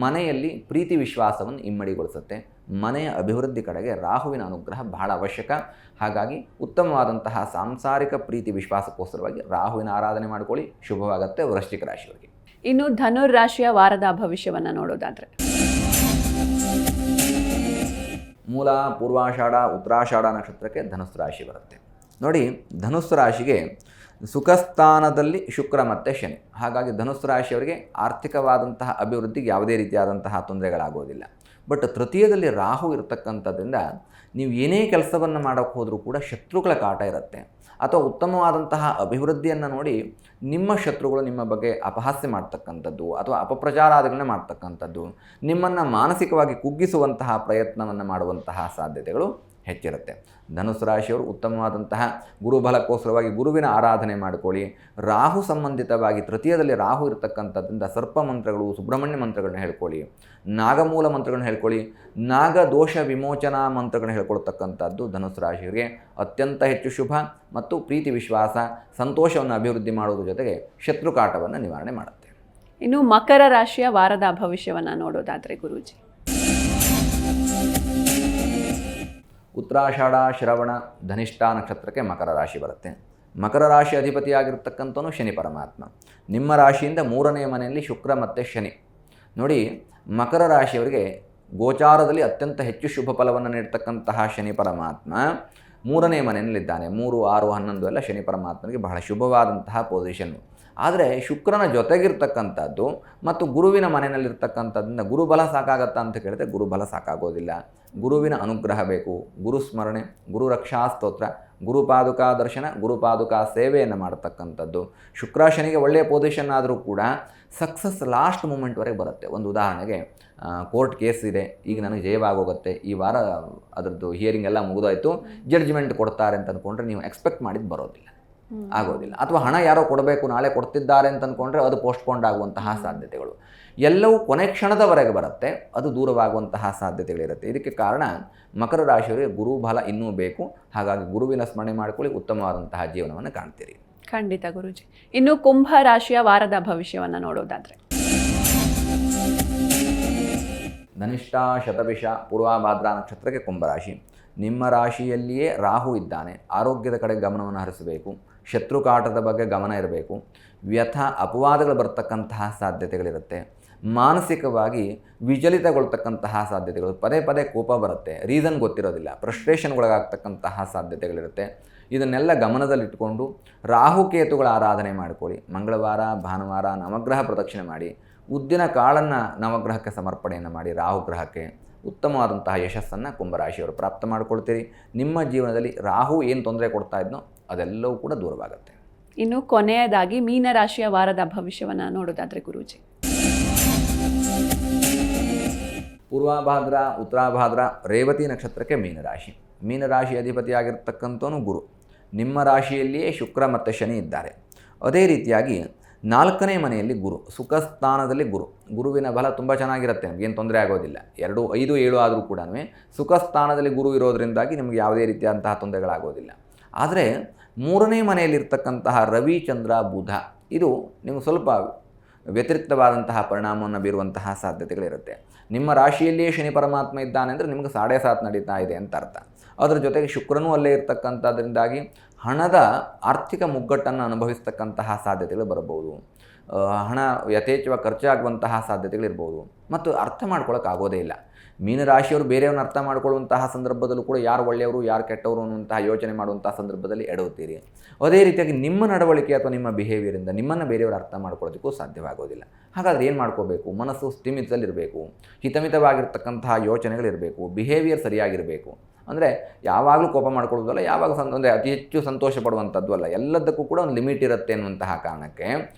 Speaker 2: ಮನೆಯಲ್ಲಿ ಪ್ರೀತಿ ವಿಶ್ವಾಸವನ್ನು ಇಮ್ಮಡಿಗೊಳಿಸುತ್ತೆ. ಮನೆಯ ಅಭಿವೃದ್ಧಿ ಕಡೆಗೆ ರಾಹುವಿನ ಅನುಗ್ರಹ ಬಹಳ ಅವಶ್ಯಕ. ಹಾಗಾಗಿ ಉತ್ತಮವಾದಂತಹ ಸಾಂಸಾರಿಕ ಪ್ರೀತಿ ವಿಶ್ವಾಸಕ್ಕೋಸ್ಕರವಾಗಿ ರಾಹುವಿನ ಆರಾಧನೆ ಮಾಡಿಕೊಳ್ಳಿ, ಶುಭವಾಗುತ್ತೆ ವೃಶ್ಚಿಕ ರಾಶಿಯವರಿಗೆ.
Speaker 1: ಇನ್ನು ಧನುರ್ ರಾಶಿಯ ವಾರದ ಭವಿಷ್ಯವನ್ನು ನೋಡೋದಾದ್ರೆ,
Speaker 2: ಮೂಲ, ಪೂರ್ವಾಷಾಢ, ಉತ್ತರಾಷಾಢ ನಕ್ಷತ್ರಕ್ಕೆ ಧನುಸ್ಸು ರಾಶಿ ಬರುತ್ತೆ. ನೋಡಿ, ಧನುಸ್ಸು ರಾಶಿಗೆ ಸುಖಸ್ಥಾನದಲ್ಲಿ ಶುಕ್ರ ಮತ್ತು ಶನಿ. ಹಾಗಾಗಿ ಧನುಸ್ಸು ರಾಶಿಯವರಿಗೆ ಆರ್ಥಿಕವಾದಂತಹ ಅಭಿವೃದ್ಧಿಗೆ ಯಾವುದೇ ರೀತಿಯಾದಂತಹ ತೊಂದರೆಗಳಾಗೋದಿಲ್ಲ. ಬಟ್ ತೃತೀಯದಲ್ಲಿ ರಾಹು ಇರತಕ್ಕಂಥದ್ರಿಂದ ನೀವು ಏನೇ ಕೆಲಸವನ್ನು ಮಾಡೋಕ್ಕೆ ಹೋದರೂ ಕೂಡ ಶತ್ರುಗಳ ಕಾಟ ಇರುತ್ತೆ. ಅಥವಾ ಉತ್ತಮವಾದಂತಹ ಅಭಿವೃದ್ಧಿಯನ್ನು ನೋಡಿ ನಿಮ್ಮ ಶತ್ರುಗಳು ನಿಮ್ಮ ಬಗ್ಗೆ ಅಪಹಾಸ್ಯ ಮಾಡ್ತಕ್ಕಂಥದ್ದು ಅಥವಾ ಅಪಪ್ರಚಾರಾದಿಗಳನ್ನ ಮಾಡ್ತಕ್ಕಂಥದ್ದು, ನಿಮ್ಮನ್ನು ಮಾನಸಿಕವಾಗಿ ಕುಗ್ಗಿಸುವಂತಹ ಪ್ರಯತ್ನವನ್ನು ಮಾಡುವಂತಹ ಸಾಧ್ಯತೆಗಳು ಹೆಚ್ಚಿರುತ್ತೆ. ಧನುಸ್ಸು ರಾಶಿಯವರು ಉತ್ತಮವಾದಂತಹ ಗುರುಬಲಕ್ಕೋಸ್ಕರವಾಗಿ ಗುರುವಿನ ಆರಾಧನೆ ಮಾಡಿಕೊಳ್ಳಿ. ರಾಹು ಸಂಬಂಧಿತವಾಗಿ ತೃತೀಯದಲ್ಲಿ ರಾಹು ಇರತಕ್ಕಂಥದ್ರಿಂದ ಸರ್ಪ ಮಂತ್ರಗಳು, ಸುಬ್ರಹ್ಮಣ್ಯ ಮಂತ್ರಗಳನ್ನ ಹೇಳ್ಕೊಳ್ಳಿ, ನಾಗಮೂಲ ಮಂತ್ರಗಳನ್ನ ಹೇಳ್ಕೊಳ್ಳಿ, ನಾಗದೋಷ ವಿಮೋಚನಾ ಮಂತ್ರಗಳನ್ನ ಹೇಳ್ಕೊಳ್ತಕ್ಕಂಥದ್ದು ಧನುಸ್ಸು ರಾಶಿಯವರಿಗೆ ಅತ್ಯಂತ ಹೆಚ್ಚು ಶುಭ ಮತ್ತು ಪ್ರೀತಿ ವಿಶ್ವಾಸ, ಸಂತೋಷವನ್ನು ಅಭಿವೃದ್ಧಿ ಮಾಡುವುದರ ಜೊತೆಗೆ ಶತ್ರುಕಾಟವನ್ನು ನಿವಾರಣೆ ಮಾಡುತ್ತೆ.
Speaker 1: ಇನ್ನು ಮಕರ ರಾಶಿಯ ವಾರದ ಭವಿಷ್ಯವನ್ನು ನೋಡೋದಾದರೆ ಗುರೂಜಿ,
Speaker 2: ಉತ್ತರಾಷಾಢ, ಶ್ರವಣ, ಧನಿಷ್ಠ ನಕ್ಷತ್ರಕ್ಕೆ ಮಕರ ರಾಶಿ ಬರುತ್ತೆ. ಮಕರ ರಾಶಿ ಅಧಿಪತಿಯಾಗಿರ್ತಕ್ಕಂಥವನು ಶನಿ ಪರಮಾತ್ಮ. ನಿಮ್ಮ ರಾಶಿಯಿಂದ 3ನೇ ಮನೆಯಲ್ಲಿ ಶುಕ್ರ ಮತ್ತು ಶನಿ. ನೋಡಿ, ಮಕರ ರಾಶಿಯವರಿಗೆ ಗೋಚಾರದಲ್ಲಿ ಅತ್ಯಂತ ಹೆಚ್ಚು ಶುಭ ಫಲವನ್ನು ನೀಡ್ತಕ್ಕಂತಹ ಶನಿ ಪರಮಾತ್ಮ 3ನೇ ಮನೆಯಲ್ಲಿದ್ದಾನೆ. 3, 6, 11 ಎಲ್ಲ ಶನಿ ಪರಮಾತ್ಮನಿಗೆ ಬಹಳ ಶುಭವಾದಂತಹ ಪೊಸಿಷನ್ನು. ಆದರೆ ಶುಕ್ರನ ಜೊತೆಗಿರ್ತಕ್ಕಂಥದ್ದು ಮತ್ತು ಗುರುವಿನ ಮನೆಯಲ್ಲಿರ್ತಕ್ಕಂಥದ್ರಿಂದ ಗುರುಬಲ ಸಾಕಾಗತ್ತಾ ಅಂತ ಕೇಳಿದ್ರೆ ಗುರುಬಲ ಸಾಕಾಗೋದಿಲ್ಲ. ಗುರುವಿನ ಅನುಗ್ರಹ ಬೇಕು. ಗುರು ಸ್ಮರಣೆ, ಗುರು ರಕ್ಷಾ ಸ್ತೋತ್ರ, ಗುರುಪಾದುಕಾ ದರ್ಶನ, ಗುರುಪಾದುಕಾ ಸೇವೆಯನ್ನು ಮಾಡತಕ್ಕಂಥದ್ದು. ಶುಕ್ರ ಶನಿಗೆ ಒಳ್ಳೆಯ ಪೊಸಿಷನ್ ಆದರೂ ಕೂಡ ಸಕ್ಸಸ್ ಲಾಸ್ಟ್ ಮೂಮೆಂಟ್ವರೆಗೆ ಬರುತ್ತೆ. ಒಂದು ಉದಾಹರಣೆಗೆ ಕೋರ್ಟ್ ಕೇಸ್ ಇದೆ, ಈಗ ನನಗೆ ಜಯವಾಗೋಗುತ್ತೆ, ಈ ವಾರ ಅದರದ್ದು ಹಿಯರಿಂಗ್ ಎಲ್ಲ ಮುಗಿದೋಯ್ತು, ಜಡ್ಜ್ಮೆಂಟ್ ಕೊಡ್ತಾರೆ ಅಂತ ಅಂದ್ಕೊಂಡ್ರೆ ನೀವು ಎಕ್ಸ್ಪೆಕ್ಟ್ ಮಾಡಿದ್ದು ಬರೋದಿಲ್ಲ, ಆಗೋದಿಲ್ಲ. ಅಥವಾ ಹಣ ಯಾರೋ ಕೊಡಬೇಕು, ನಾಳೆ ಕೊಡ್ತಿದ್ದಾರೆ ಅಂತ ಅಂದ್ಕೊಂಡ್ರೆ ಅದು ಪೋಸ್ಟ್ಪೋಂಡ್ ಆಗುವಂತಹ ಸಾಧ್ಯತೆಗಳು ಎಲ್ಲವೂ ಕೊನೆ ಕ್ಷಣದವರೆಗೆ ಬರುತ್ತೆ, ಅದು ದೂರವಾಗುವಂತಹ ಸಾಧ್ಯತೆಗಳಿರುತ್ತೆ. ಇದಕ್ಕೆ ಕಾರಣ ಮಕರ ರಾಶಿಯವರಿಗೆ ಗುರುಬಲ ಇನ್ನೂ ಬೇಕು. ಹಾಗಾಗಿ ಗುರುವಿನ ಸ್ಮರಣೆ ಮಾಡಿಕೊಳ್ಳಿ, ಉತ್ತಮವಾದಂತಹ ಜೀವನವನ್ನು ಕಾಣ್ತೀರಿ.
Speaker 1: ಖಂಡಿತ ಗುರುಜಿ. ಇನ್ನು ಕುಂಭ ರಾಶಿಯ ವಾರದ ಭವಿಷ್ಯವನ್ನು ನೋಡೋದಾದರೆ,
Speaker 2: ಧನಿಷ್ಠ, ಶತಭಿಷ, ಪೂರ್ವಭಾದ್ರಾ ನಕ್ಷತ್ರಕ್ಕೆ ಕುಂಭರಾಶಿ. ನಿಮ್ಮ ರಾಶಿಯಲ್ಲಿಯೇ ರಾಹು ಇದ್ದಾನೆ. ಆರೋಗ್ಯದ ಕಡೆ ಗಮನವನ್ನು ಹರಿಸಬೇಕು. ಶತ್ರುಕಾಟದ ಬಗ್ಗೆ ಗಮನ ಇರಬೇಕು. ವ್ಯಥ ಅಪವಾದಗಳು ಬರ್ತಕ್ಕಂತಹ ಸಾಧ್ಯತೆಗಳಿರುತ್ತೆ. ಮಾನಸಿಕವಾಗಿ ವಿಚಲಿತಗೊಳ್ತಕ್ಕಂತಹ ಸಾಧ್ಯತೆಗಳು, ಪದೇ ಪದೇ ಕೋಪ ಬರುತ್ತೆ, ರೀಸನ್ ಗೊತ್ತಿರೋದಿಲ್ಲ, ಫ್ರಸ್ಟ್ರೇಷನ್ಗೊಳಗಾಗ್ತಕ್ಕಂತಹ ಸಾಧ್ಯತೆಗಳಿರುತ್ತೆ. ಇದನ್ನೆಲ್ಲ ಗಮನದಲ್ಲಿಟ್ಟುಕೊಂಡು ರಾಹುಕೇತುಗಳ ಆರಾಧನೆ ಮಾಡಿಕೊಳ್ಳಿ. ಮಂಗಳವಾರ ಭಾನುವಾರ ನವಗ್ರಹ ಪ್ರದಕ್ಷಿಣೆ ಮಾಡಿ, ಉದ್ದಿನ ಕಾಳನ್ನು ನವಗ್ರಹಕ್ಕೆ ಸಮರ್ಪಣೆಯನ್ನು ಮಾಡಿ, ರಾಹುಗ್ರಹಕ್ಕೆ ಉತ್ತಮವಾದಂತಹ ಯಶಸ್ಸನ್ನು ಕುಂಭರಾಶಿಯವರು ಪ್ರಾಪ್ತ ಮಾಡಿಕೊಳ್ತೀರಿ. ನಿಮ್ಮ ಜೀವನದಲ್ಲಿ ರಾಹು ಏನು ತೊಂದರೆ ಕೊಡ್ತಾ ಇದ್ನೋ ಅದೆಲ್ಲವೂ ಕೂಡ ದೂರವಾಗುತ್ತೆ.
Speaker 1: ಇನ್ನು ಕೊನೆಯದಾಗಿ ಮೀನರಾಶಿಯ ವಾರದ ಭವಿಷ್ಯವನ್ನು ನೋಡೋದಾದರೆ ಗುರೂಜಿ.
Speaker 2: ಪೂರ್ವಭಾದ್ರ, ಉತ್ತರಾಭಾದ್ರ, ರೇವತಿ ನಕ್ಷತ್ರಕ್ಕೆ ಮೀನರಾಶಿ. ಮೀನರಾಶಿ ಅಧಿಪತಿಯಾಗಿರ್ತಕ್ಕಂಥವನು ಗುರು. ನಿಮ್ಮ ರಾಶಿಯಲ್ಲಿಯೇ ಶುಕ್ರ ಮತ್ತು ಶನಿ ಇದ್ದಾರೆ. ಅದೇ ರೀತಿಯಾಗಿ 4ನೇ ಮನೆಯಲ್ಲಿ ಗುರು, ಸುಖ ಸ್ಥಾನದಲ್ಲಿ ಗುರು. ಗುರುವಿನ ಬಲ ತುಂಬ ಚೆನ್ನಾಗಿರುತ್ತೆ, ನಮಗೇನು ತೊಂದರೆ ಆಗೋದಿಲ್ಲ. 2, 5, 7 ಆದರೂ ಕೂಡ ಸುಖ ಸ್ಥಾನದಲ್ಲಿ ಗುರು ಇರೋದರಿಂದಾಗಿ ನಿಮಗೆ ಯಾವುದೇ ರೀತಿಯಾದಂತಹ ತೊಂದರೆಗಳಾಗೋದಿಲ್ಲ. ಆದರೆ 3ನೇ ಮನೆಯಲ್ಲಿರ್ತಕ್ಕಂತಹ ರವಿ, ಚಂದ್ರ, ಬುಧ ಇದು ನಿಮಗೆ ಸ್ವಲ್ಪ ವ್ಯತಿರಿಕ್ತವಾದಂತಹ ಪರಿಣಾಮವನ್ನು ಬೀರುವಂತಹ ಸಾಧ್ಯತೆಗಳಿರುತ್ತೆ. ನಿಮ್ಮ ರಾಶಿಯಲ್ಲಿಯೇ ಶನಿ ಪರಮಾತ್ಮ ಇದ್ದಾನೆ ಅಂದರೆ ನಿಮಗೆ 7.5 ನಡೀತಾ ಇದೆ ಅಂತ ಅರ್ಥ. ಅದರ ಜೊತೆಗೆ ಶುಕ್ರನೂ ಅಲ್ಲೇ ಇರ್ತಕ್ಕಂಥದ್ರಿಂದಾಗಿ ಹಣದ ಆರ್ಥಿಕ ಮುಗ್ಗಟ್ಟನ್ನು ಅನುಭವಿಸ್ತಕ್ಕಂತಹ ಸಾಧ್ಯತೆಗಳು ಬರಬಹುದು. ಹಣ ಯಥೇಚ್ಛವಾಗಿ ಖರ್ಚಾಗುವಂತಹ ಸಾಧ್ಯತೆಗಳಿರ್ಬೋದು. ಮತ್ತು ಅರ್ಥ ಮಾಡ್ಕೊಳ್ಳೋಕ್ಕಾಗೋದೇ ಇಲ್ಲ. ಮೀನರಾಶಿಯವರು ಬೇರೆಯವ್ರನ್ನ ಅರ್ಥ ಮಾಡ್ಕೊಳ್ಳುವಂತಹ ಸಂದರ್ಭದಲ್ಲೂ ಕೂಡ ಯಾರು ಒಳ್ಳೆಯವರು ಯಾರು ಕೆಟ್ಟವರು ಅನ್ನುವಂತಹ ಯೋಚನೆ ಮಾಡುವಂತಹ ಸಂದರ್ಭದಲ್ಲಿ ಎಡವುತ್ತೀರಿ. ಅದೇ ರೀತಿಯಾಗಿ ನಿಮ್ಮ ನಡವಳಿಕೆ ಅಥವಾ ನಿಮ್ಮ ಬಿಹೇವಿಯರಿಂದ ನಿಮ್ಮನ್ನು ಬೇರೆಯವರು ಅರ್ಥ ಮಾಡ್ಕೊಳ್ಳೋದಕ್ಕೂ ಸಾಧ್ಯವಾಗೋದಿಲ್ಲ. ಹಾಗಾದರೆ ಏನು ಮಾಡ್ಕೋಬೇಕು? ಮನಸ್ಸು ಸ್ಥಿಮಿತದಲ್ಲಿರಬೇಕು, ಹಿತಮಿತವಾಗಿರ್ತಕ್ಕಂತಹ ಯೋಚನೆಗಳಿರಬೇಕು, ಬಿಹೇವಿಯರ್ ಸರಿಯಾಗಿರಬೇಕು. ಅಂದರೆ ಯಾವಾಗಲೂ ಕೋಪ ಮಾಡ್ಕೊಳ್ಳೋದಲ್ಲ, ಯಾವಾಗ ಅಂದರೆ ಅತಿ ಹೆಚ್ಚು ಸಂತೋಷ ಪಡುವಂಥದ್ದು ಅಲ್ಲ, ಎಲ್ಲದಕ್ಕೂ ಕೂಡ ಒಂದು ಲಿಮಿಟ್ ಇರುತ್ತೆ ಅನ್ನುವಂತಹ ಕಾರಣಕ್ಕೆ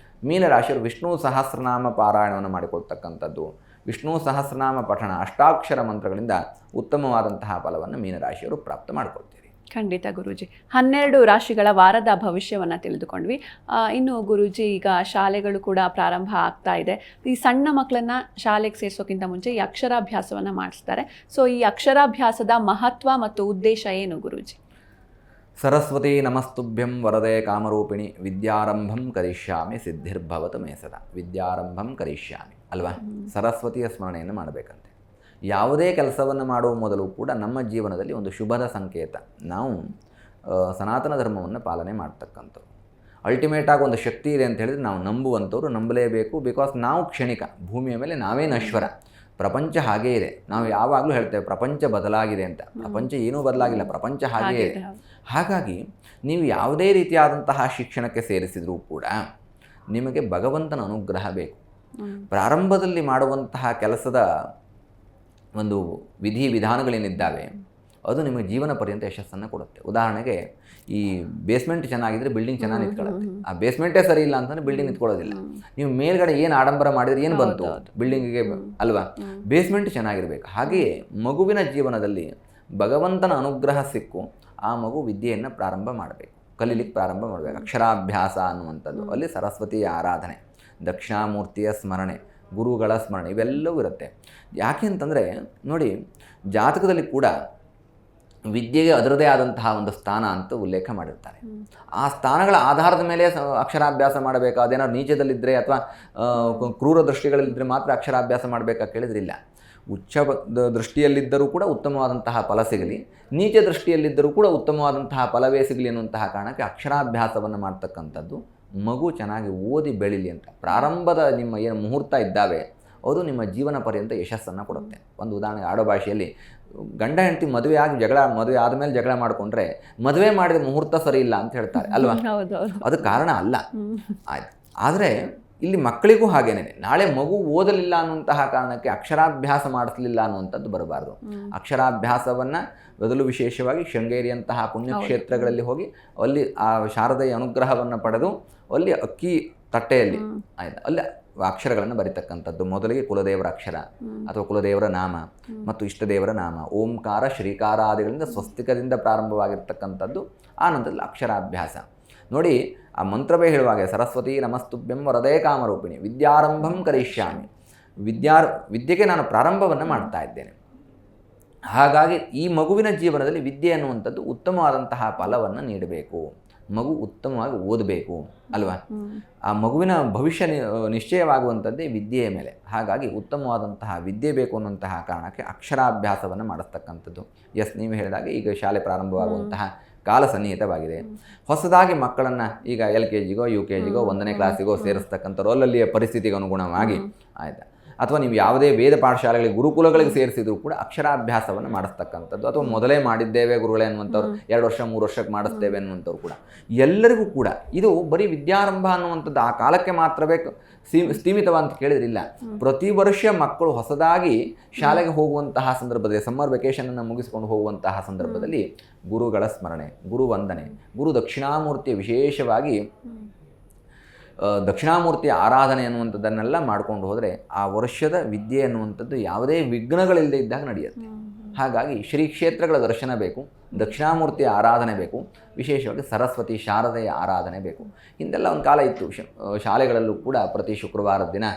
Speaker 2: ಮೀನರಾಶಿಯವರು ವಿಷ್ಣು ಸಹಸ್ರನಾಮ ಪಾರಾಯಣವನ್ನು ಮಾಡಿಕೊಳ್ತಕ್ಕಂಥದ್ದು, ವಿಷ್ಣು ಸಹಸ್ರನಾಮ ಪಠಣ, ಅಷ್ಟಾಕ್ಷರ ಮಂತ್ರಗಳಿಂದ ಉತ್ತಮವಾದಂತಹ ಫಲವನ್ನು ಮೀನರಾಶಿಯವರು ಪ್ರಾಪ್ತ ಮಾಡಿಕೊಳ್ತೀರಿ.
Speaker 1: ಖಂಡಿತ ಗುರೂಜಿ. 12 ರಾಶಿಗಳ ವಾರದ ಭವಿಷ್ಯವನ್ನು ತಿಳಿದುಕೊಂಡ್ವಿ. ಇನ್ನು ಗುರೂಜಿ, ಈಗ ಶಾಲೆಗಳು ಕೂಡ ಪ್ರಾರಂಭ ಆಗ್ತಾ ಇದೆ. ಈ ಸಣ್ಣ ಮಕ್ಕಳನ್ನು ಶಾಲೆಗೆ ಸೇರಿಸೋಕ್ಕಿಂತ ಮುಂಚೆ ಈ ಅಕ್ಷರಾಭ್ಯಾಸವನ್ನು ಮಾಡಿಸ್ತಾರೆ. ಸೊ ಈ ಅಕ್ಷರಾಭ್ಯಾಸದ ಮಹತ್ವ ಮತ್ತು ಉದ್ದೇಶ ಏನು ಗುರೂಜಿ?
Speaker 2: ಸರಸ್ವತಿ ನಮಸ್ತುಭ್ಯಂ ವರದೆ ಕಾಮರೂಪಿಣಿ ವಿದ್ಯಾರಂಭಂ ಕರಿಷ್ಯಾಮಿ ಸಿದ್ಧಿರ್ಭವತ ಮೇ ಸದಾ. ವಿದ್ಯಾರಂಭಂ ಕರಿಷ್ಯಾಮಿ ಅಲ್ವಾ? ಸರಸ್ವತಿಯ ಸ್ಮರಣೆಯನ್ನು ಮಾಡಬೇಕಂತೆ. ಯಾವುದೇ ಕೆಲಸವನ್ನು ಮಾಡುವ ಮೊದಲು ಕೂಡ ನಮ್ಮ ಜೀವನದಲ್ಲಿ ಒಂದು ಶುಭದ ಸಂಕೇತ. ನಾವು ಸನಾತನ ಧರ್ಮವನ್ನು ಪಾಲನೆ ಮಾಡ್ತಕ್ಕಂಥವ್ರು. ಅಲ್ಟಿಮೇಟಾಗಿ ಒಂದು ಶಕ್ತಿ ಇದೆ ಅಂತ ಹೇಳಿದರೆ ನಾವು ನಂಬುವಂಥವ್ರು ನಂಬಲೇಬೇಕು. ಬಿಕಾಸ್ ನಾವು ಕ್ಷಣಿಕ, ಭೂಮಿಯ ಮೇಲೆ ನಾವೇ ನಶ್ವರ. ಪ್ರಪಂಚ ಹಾಗೇ ಇದೆ. ನಾವು ಯಾವಾಗಲೂ ಹೇಳ್ತೇವೆ ಪ್ರಪಂಚ ಬದಲಾಗಿದೆ ಅಂತ. ಪ್ರಪಂಚ ಏನೂ ಬದಲಾಗಿಲ್ಲ, ಪ್ರಪಂಚ ಹಾಗೇ ಇದೆ. ಹಾಗಾಗಿ ನೀವು ಯಾವುದೇ ರೀತಿಯಾದಂತಹ ಶಿಕ್ಷಣಕ್ಕೆ ಸೇರಿಸಿದರೂ ಕೂಡ ನಿಮಗೆ ಭಗವಂತನ ಅನುಗ್ರಹ ಬೇಕು. ಪ್ರಾರಂಭದಲ್ಲಿ ಮಾಡುವಂತಹ ಕೆಲಸದ ಒಂದು ವಿಧಿ ವಿಧಾನಗಳೇನಿದ್ದಾವೆ ಅದು ನಿಮಗೆ ಜೀವನ ಪರ್ಯಂತ ಯಶಸ್ಸನ್ನು ಕೊಡುತ್ತೆ. ಉದಾಹರಣೆಗೆ ಈ ಬೇಸ್ಮೆಂಟ್ ಚೆನ್ನಾಗಿದ್ದರೆ ಬಿಲ್ಡಿಂಗ್ ಚೆನ್ನಾಗಿ ನಿಂತ್ಕೊಳ್ಳುತ್ತೆ. ಆ ಬೇಸ್ಮೆಂಟೇ ಸರಿ ಇಲ್ಲ ಅಂತಂದರೆ ಬಿಲ್ಡಿಂಗ್ ನಿಂತ್ಕೊಳ್ಳೋದಿಲ್ಲ. ನೀವು ಮೇಲ್ಗಡೆ ಏನು ಆಡಂಬರ ಮಾಡಿದರೆ ಏನು ಬಂತು ಬಿಲ್ಡಿಂಗಿಗೆ ಅಲ್ವಾ? ಬೇಸ್ಮೆಂಟ್ ಚೆನ್ನಾಗಿರಬೇಕು. ಹಾಗೆಯೇ ಮಗುವಿನ ಜೀವನದಲ್ಲಿ ಭಗವಂತನ ಅನುಗ್ರಹ ಸಿಕ್ಕು ಆ ಮಗು ವಿದ್ಯೆಯನ್ನು ಪ್ರಾರಂಭ ಮಾಡಬೇಕು, ಕಲೀಲಿಕ್ಕೆ ಪ್ರಾರಂಭ ಮಾಡಬೇಕು. ಅಕ್ಷರಾಭ್ಯಾಸ ಅನ್ನುವಂಥದ್ದು, ಅಲ್ಲಿ ಸರಸ್ವತಿಯ ಆರಾಧನೆ, ದಕ್ಷಿಣಾಮೂರ್ತಿಯ ಸ್ಮರಣೆ, ಗುರುಗಳ ಸ್ಮರಣೆ ಇವೆಲ್ಲವೂ ಇರುತ್ತೆ. ಯಾಕೆ ಅಂತಂದರೆ ನೋಡಿ, ಜಾತಕದಲ್ಲಿ ಕೂಡ ವಿದ್ಯೆಗೆ ಅದರದೇ ಆದಂತಹ ಒಂದು ಸ್ಥಾನ ಅಂತ ಉಲ್ಲೇಖ ಮಾಡಿರ್ತಾರೆ. ಆ ಸ್ಥಾನಗಳ ಆಧಾರದ ಮೇಲೆ ಅಕ್ಷರಾಭ್ಯಾಸ ಮಾಡಬೇಕು. ಅದೇನಾದ್ರು ನೀಚದಲ್ಲಿದ್ದರೆ ಅಥವಾ ಕ್ರೂರ ದೃಷ್ಟಿಗಳಲ್ಲಿದ್ದರೆ ಮಾತ್ರ ಅಕ್ಷರಾಭ್ಯಾಸ ಮಾಡಬೇಕಾ ಕೇಳಿದ್ರಿಲ್ಲ. ಉಚ್ಚ ದೃಷ್ಟಿಯಲ್ಲಿದ್ದರೂ ಕೂಡ ಉತ್ತಮವಾದಂತಹ ಫಲ ಸಿಗಲಿ, ನೀಚ ದೃಷ್ಟಿಯಲ್ಲಿದ್ದರೂ ಕೂಡ ಉತ್ತಮವಾದಂತಹ ಫಲವೇ ಸಿಗಲಿ ಅನ್ನುವಂತಹ ಕಾರಣಕ್ಕೆ ಅಕ್ಷರಾಭ್ಯಾಸವನ್ನು ಮಾಡ್ತಕ್ಕಂಥದ್ದು ಮಗು ಚೆನ್ನಾಗಿ ಓದಿ ಬೆಳೀಲಿ ಅಂತ. ಪ್ರಾರಂಭದ ನಿಮ್ಮ ಏನು ಮುಹೂರ್ತ ಇದ್ದಾವೆ ಅದು ನಿಮ್ಮ ಜೀವನ ಪರ್ಯಂತ ಯಶಸ್ಸನ್ನು ಕೊಡುತ್ತೆ. ಒಂದು ಉದಾಹರಣೆಗೆ ಆಡೋ ಭಾಷೆಯಲ್ಲಿ ಗಂಡ ಹೆಂಡತಿ ಮದುವೆ ಆದಮೇಲೆ ಜಗಳ ಮಾಡಿಕೊಂಡ್ರೆ ಮದುವೆ ಮಾಡಿದ ಮುಹೂರ್ತ ಸರಿ ಇಲ್ಲ ಅಂತ ಹೇಳ್ತಾರೆ ಅಲ್ವಾ? ಅದು ಕಾರಣ ಅಲ್ಲ. ಆಯ್ತು. ಆದರೆ ಇಲ್ಲಿ ಮಕ್ಕಳಿಗೂ ಹಾಗೇನೆ, ನಾಳೆ ಮಗು ಓದಲಿಲ್ಲ ಅನ್ನುವಂತಹ ಕಾರಣಕ್ಕೆ ಅಕ್ಷರಾಭ್ಯಾಸ ಮಾಡಿಸಲಿಲ್ಲ ಅನ್ನುವಂಥದ್ದು ಬರಬಾರ್ದು. ಅಕ್ಷರಾಭ್ಯಾಸವನ್ನು ಮೊದಲು ವಿಶೇಷವಾಗಿ ಶೃಂಗೇರಿಯಂತಹ ಪುಣ್ಯಕ್ಷೇತ್ರಗಳಲ್ಲಿ ಹೋಗಿ ಅಲ್ಲಿ ಆ ಶಾರದೆಯ ಅನುಗ್ರಹವನ್ನು ಪಡೆದು ಅಲ್ಲಿ ಅಕ್ಕಿ ತಟ್ಟೆಯಲ್ಲಿ ಆಯ್ತು ಅಲ್ಲಿ ಅಕ್ಷರಗಳನ್ನು ಬರೀತಕ್ಕಂಥದ್ದು. ಮೊದಲಿಗೆ ಕುಲದೇವರ ಅಕ್ಷರ ಅಥವಾ ಕುಲದೇವರ ನಾಮ ಮತ್ತು ಇಷ್ಟದೇವರ ನಾಮ, ಓಂಕಾರ, ಶ್ರೀಕಾರಾದಿಗಳಿಂದ ಸ್ವಸ್ತಿಕದಿಂದ ಪ್ರಾರಂಭವಾಗಿರ್ತಕ್ಕಂಥದ್ದು. ಆ ನಂತರದಲ್ಲಿ ಅಕ್ಷರಾಭ್ಯಾಸ ನೋಡಿ. ಆ ಮಂತ್ರವೇ ಹೇಳುವಾಗ ಸರಸ್ವತಿ ನಮಸ್ತುಭ್ಯಂ ವರದೇ ಕಾಮರೂಪಿಣಿ ವಿದ್ಯಾರಂಭಂ ಕರಿಷ್ಯಾಮಿ. ವಿದ್ಯೆಗೆ ನಾನು ಪ್ರಾರಂಭವನ್ನು ಮಾಡ್ತಾ ಇದ್ದೇನೆ. ಹಾಗಾಗಿ ಈ ಮಗುವಿನ ಜೀವನದಲ್ಲಿ ವಿದ್ಯೆ ಅನ್ನುವಂಥದ್ದು ಉತ್ತಮವಾದಂತಹ ಫಲವನ್ನು ನೀಡಬೇಕು. ಮಗು ಉತ್ತಮವಾಗಿ ಓದಬೇಕು ಅಲ್ವಾ? ಆ ಮಗುವಿನ ಭವಿಷ್ಯ ನಿಶ್ಚಯವಾಗುವಂಥದ್ದೇ ವಿದ್ಯೆಯ ಮೇಲೆ. ಹಾಗಾಗಿ ಉತ್ತಮವಾದಂತಹ ವಿದ್ಯೆ ಬೇಕು ಅನ್ನುವಂತಹ ಕಾರಣಕ್ಕೆ ಅಕ್ಷರಾಭ್ಯಾಸವನ್ನು ಮಾಡಿಸ್ತಕ್ಕಂಥದ್ದು. ಎಸ್, ನೀವು ಹೇಳಿದಾಗ ಈಗ ಶಾಲೆ ಪ್ರಾರಂಭವಾಗುವಂತಹ ಕಾಲ ಸನ್ನಿಹಿತವಾಗಿದೆ. ಹೊಸದಾಗಿ ಮಕ್ಕಳನ್ನು ಈಗ LKGಗೋ UKGಗೋ 1ನೇ ಕ್ಲಾಸಿಗೋ ಸೇರಿಸ್ತಕ್ಕಂಥವ್ರು ಅಲ್ಲಲ್ಲಿಯ ಪರಿಸ್ಥಿತಿಗೆ ಅನುಗುಣವಾಗಿ ಆಯಿತಾ ಅಥವಾ ನೀವು ಯಾವುದೇ ವೇದ ಪಾಠಶಾಲೆಗಳಿಗೆ ಗುರುಕುಲಗಳಿಗೆ ಸೇರಿಸಿದ್ರು ಕೂಡ ಅಕ್ಷರಾಭ್ಯಾಸವನ್ನು ಮಾಡಿಸ್ತಕ್ಕಂಥದ್ದು, ಅಥವಾ ಮೊದಲೇ ಮಾಡಿದ್ದೇವೆ ಗುರುಗಳೇ ಅನ್ನುವಂಥವ್ರು 2 ವರ್ಷ 3 ವರ್ಷಕ್ಕೆ ಮಾಡಿಸ್ತೇವೆ ಅನ್ನುವಂಥವ್ರು ಕೂಡ ಎಲ್ಲರಿಗೂ ಕೂಡ ಇದು ಬರೀ ವಿದ್ಯಾರಂಭ ಅನ್ನುವಂಥದ್ದು ಆ ಕಾಲಕ್ಕೆ ಮಾತ್ರವೇ ಸ್ಥೀಮಿತವ ಅಂತ ಕೇಳಿದ್ರಿಲ್ಲ. ಪ್ರತಿ ವರ್ಷ ಮಕ್ಕಳು ಹೊಸದಾಗಿ ಶಾಲೆಗೆ ಹೋಗುವಂತಹ ಸಂದರ್ಭದಲ್ಲಿ, ಸಮ್ಮರ್ ವೆಕೇಷನನ್ನು ಮುಗಿಸ್ಕೊಂಡು ಹೋಗುವಂತಹ ಸಂದರ್ಭದಲ್ಲಿ ಗುರುಗಳ ಸ್ಮರಣೆ, ಗುರು ವಂದನೆ, ಗುರು ದಕ್ಷಿಣಾಮೂರ್ತಿಯ ವಿಶೇಷವಾಗಿ ದಕ್ಷಿಣಾಮೂರ್ತಿಯ ಆರಾಧನೆ ಅನ್ನುವಂಥದ್ದನ್ನೆಲ್ಲ ಮಾಡ್ಕೊಂಡು ಹೋದರೆ ಆ ವರ್ಷದ ವಿದ್ಯೆ ಅನ್ನುವಂಥದ್ದು ಯಾವುದೇ ವಿಘ್ನಗಳಿಲ್ಲದೆ ಇದ್ದಾಗ ನಡೆಯುತ್ತೆ. ಹಾಗಾಗಿ ಶ್ರೀ ಕ್ಷೇತ್ರಗಳ ದರ್ಶನ ಬೇಕು, ದಕ್ಷಿಣಾಮೂರ್ತಿಯ ಆರಾಧನೆ ಬೇಕು, ವಿಶೇಷವಾಗಿ ಸರಸ್ವತಿ ಶಾರದೆಯ ಆರಾಧನೆ ಬೇಕು. ಹಿಂದೆಲ್ಲ ಒಂದು ಕಾಲ ಇತ್ತು, ಶಾಲೆಗಳಲ್ಲೂ ಕೂಡ ಪ್ರತಿ ಶುಕ್ರವಾರದ ದಿನ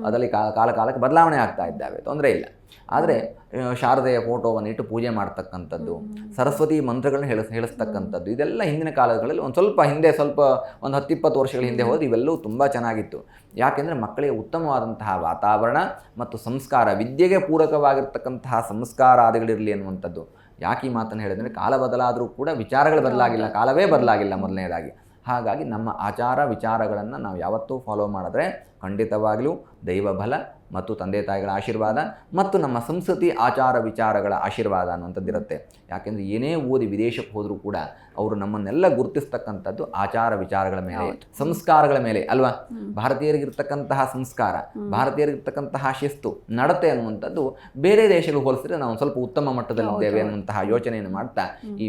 Speaker 2: ಅದರಲ್ಲಿ ಕಾಲಕ್ಕೆ ಬದಲಾವಣೆ ಆಗ್ತಾ ಇದ್ದಾವೆ, ತೊಂದರೆ ಇಲ್ಲ. ಆದರೆ ಶಾರದೆಯ ಫೋಟೋವನ್ನು ಇಟ್ಟು ಪೂಜೆ ಮಾಡ್ತಕ್ಕಂಥದ್ದು, ಸರಸ್ವತಿ ಮಂತ್ರಗಳನ್ನ ಹೇಳಿಸ್ತಕ್ಕಂಥದ್ದು, ಇದೆಲ್ಲ ಹಿಂದಿನ ಕಾಲಗಳಲ್ಲಿ ಒಂದು ಸ್ವಲ್ಪ 10-20 ವರ್ಷಗಳ ಹಿಂದೆ ಹೋದ್ರೆ ಇವೆಲ್ಲವೂ ತುಂಬ ಚೆನ್ನಾಗಿತ್ತು. ಯಾಕೆಂದರೆ ಮಕ್ಕಳಿಗೆ ಉತ್ತಮವಾದಂತಹ ವಾತಾವರಣ ಮತ್ತು ಸಂಸ್ಕಾರ, ವಿದ್ಯೆಗೆ ಪೂರಕವಾಗಿರ್ತಕ್ಕಂತಹ ಸಂಸ್ಕಾರಾದಿಗಳಿರಲಿ ಅನ್ನುವಂಥದ್ದು. ಯಾಕೆ ಈ ಮಾತನ್ನು ಹೇಳಿದ್ರೆ, ಕಾಲ ಬದಲಾದರೂ ಕೂಡ ವಿಚಾರಗಳು ಬದಲಾಗಿಲ್ಲ, ಕಾಲವೇ ಬದಲಾಗಿಲ್ಲ ಮೊದಲನೇದಾಗಿ. ಹಾಗಾಗಿ ನಮ್ಮ ಆಚಾರ ವಿಚಾರಗಳನ್ನು ನಾವು ಯಾವತ್ತೂ ಫಾಲೋ ಮಾಡಿದ್ರೆ ಖಂಡಿತವಾಗಲೂ ದೈವ ಬಲ ಮತ್ತು ತಂದೆ ತಾಯಿಗಳ ಆಶೀರ್ವಾದ ಮತ್ತು ನಮ್ಮ ಸಂಸ್ಕೃತಿ ಆಚಾರ ವಿಚಾರಗಳ ಆಶೀರ್ವಾದ ಅನ್ನುವಂಥದ್ದಿರುತ್ತೆ. ಯಾಕೆಂದರೆ ಏನೇ ಓದಿ ವಿದೇಶಕ್ಕೆ ಹೋದರೂ ಕೂಡ ಅವರು ನಮ್ಮನ್ನೆಲ್ಲ ಗುರುತಿಸ್ತಕ್ಕಂಥದ್ದು ಆಚಾರ ವಿಚಾರಗಳ ಮೇಲೆ, ಸಂಸ್ಕಾರಗಳ ಮೇಲೆ ಅಲ್ವಾ. ಭಾರತೀಯರಿಗಿರ್ತಕ್ಕಂತಹ ಸಂಸ್ಕಾರ, ಭಾರತೀಯರಿಗಿರ್ತಕ್ಕಂತಹ ಶಿಸ್ತು, ನಡತೆ ಅನ್ನುವಂಥದ್ದು ಬೇರೆ ದೇಶಗಳಿಗೆ ಹೋಲಿಸಿದ್ರೆ ನಾವು ಸ್ವಲ್ಪ ಉತ್ತಮ ಮಟ್ಟದಲ್ಲಿದ್ದೇವೆ ಅನ್ನುವಂತಹ ಯೋಚನೆಯನ್ನು ಮಾಡ್ತಾ ಈ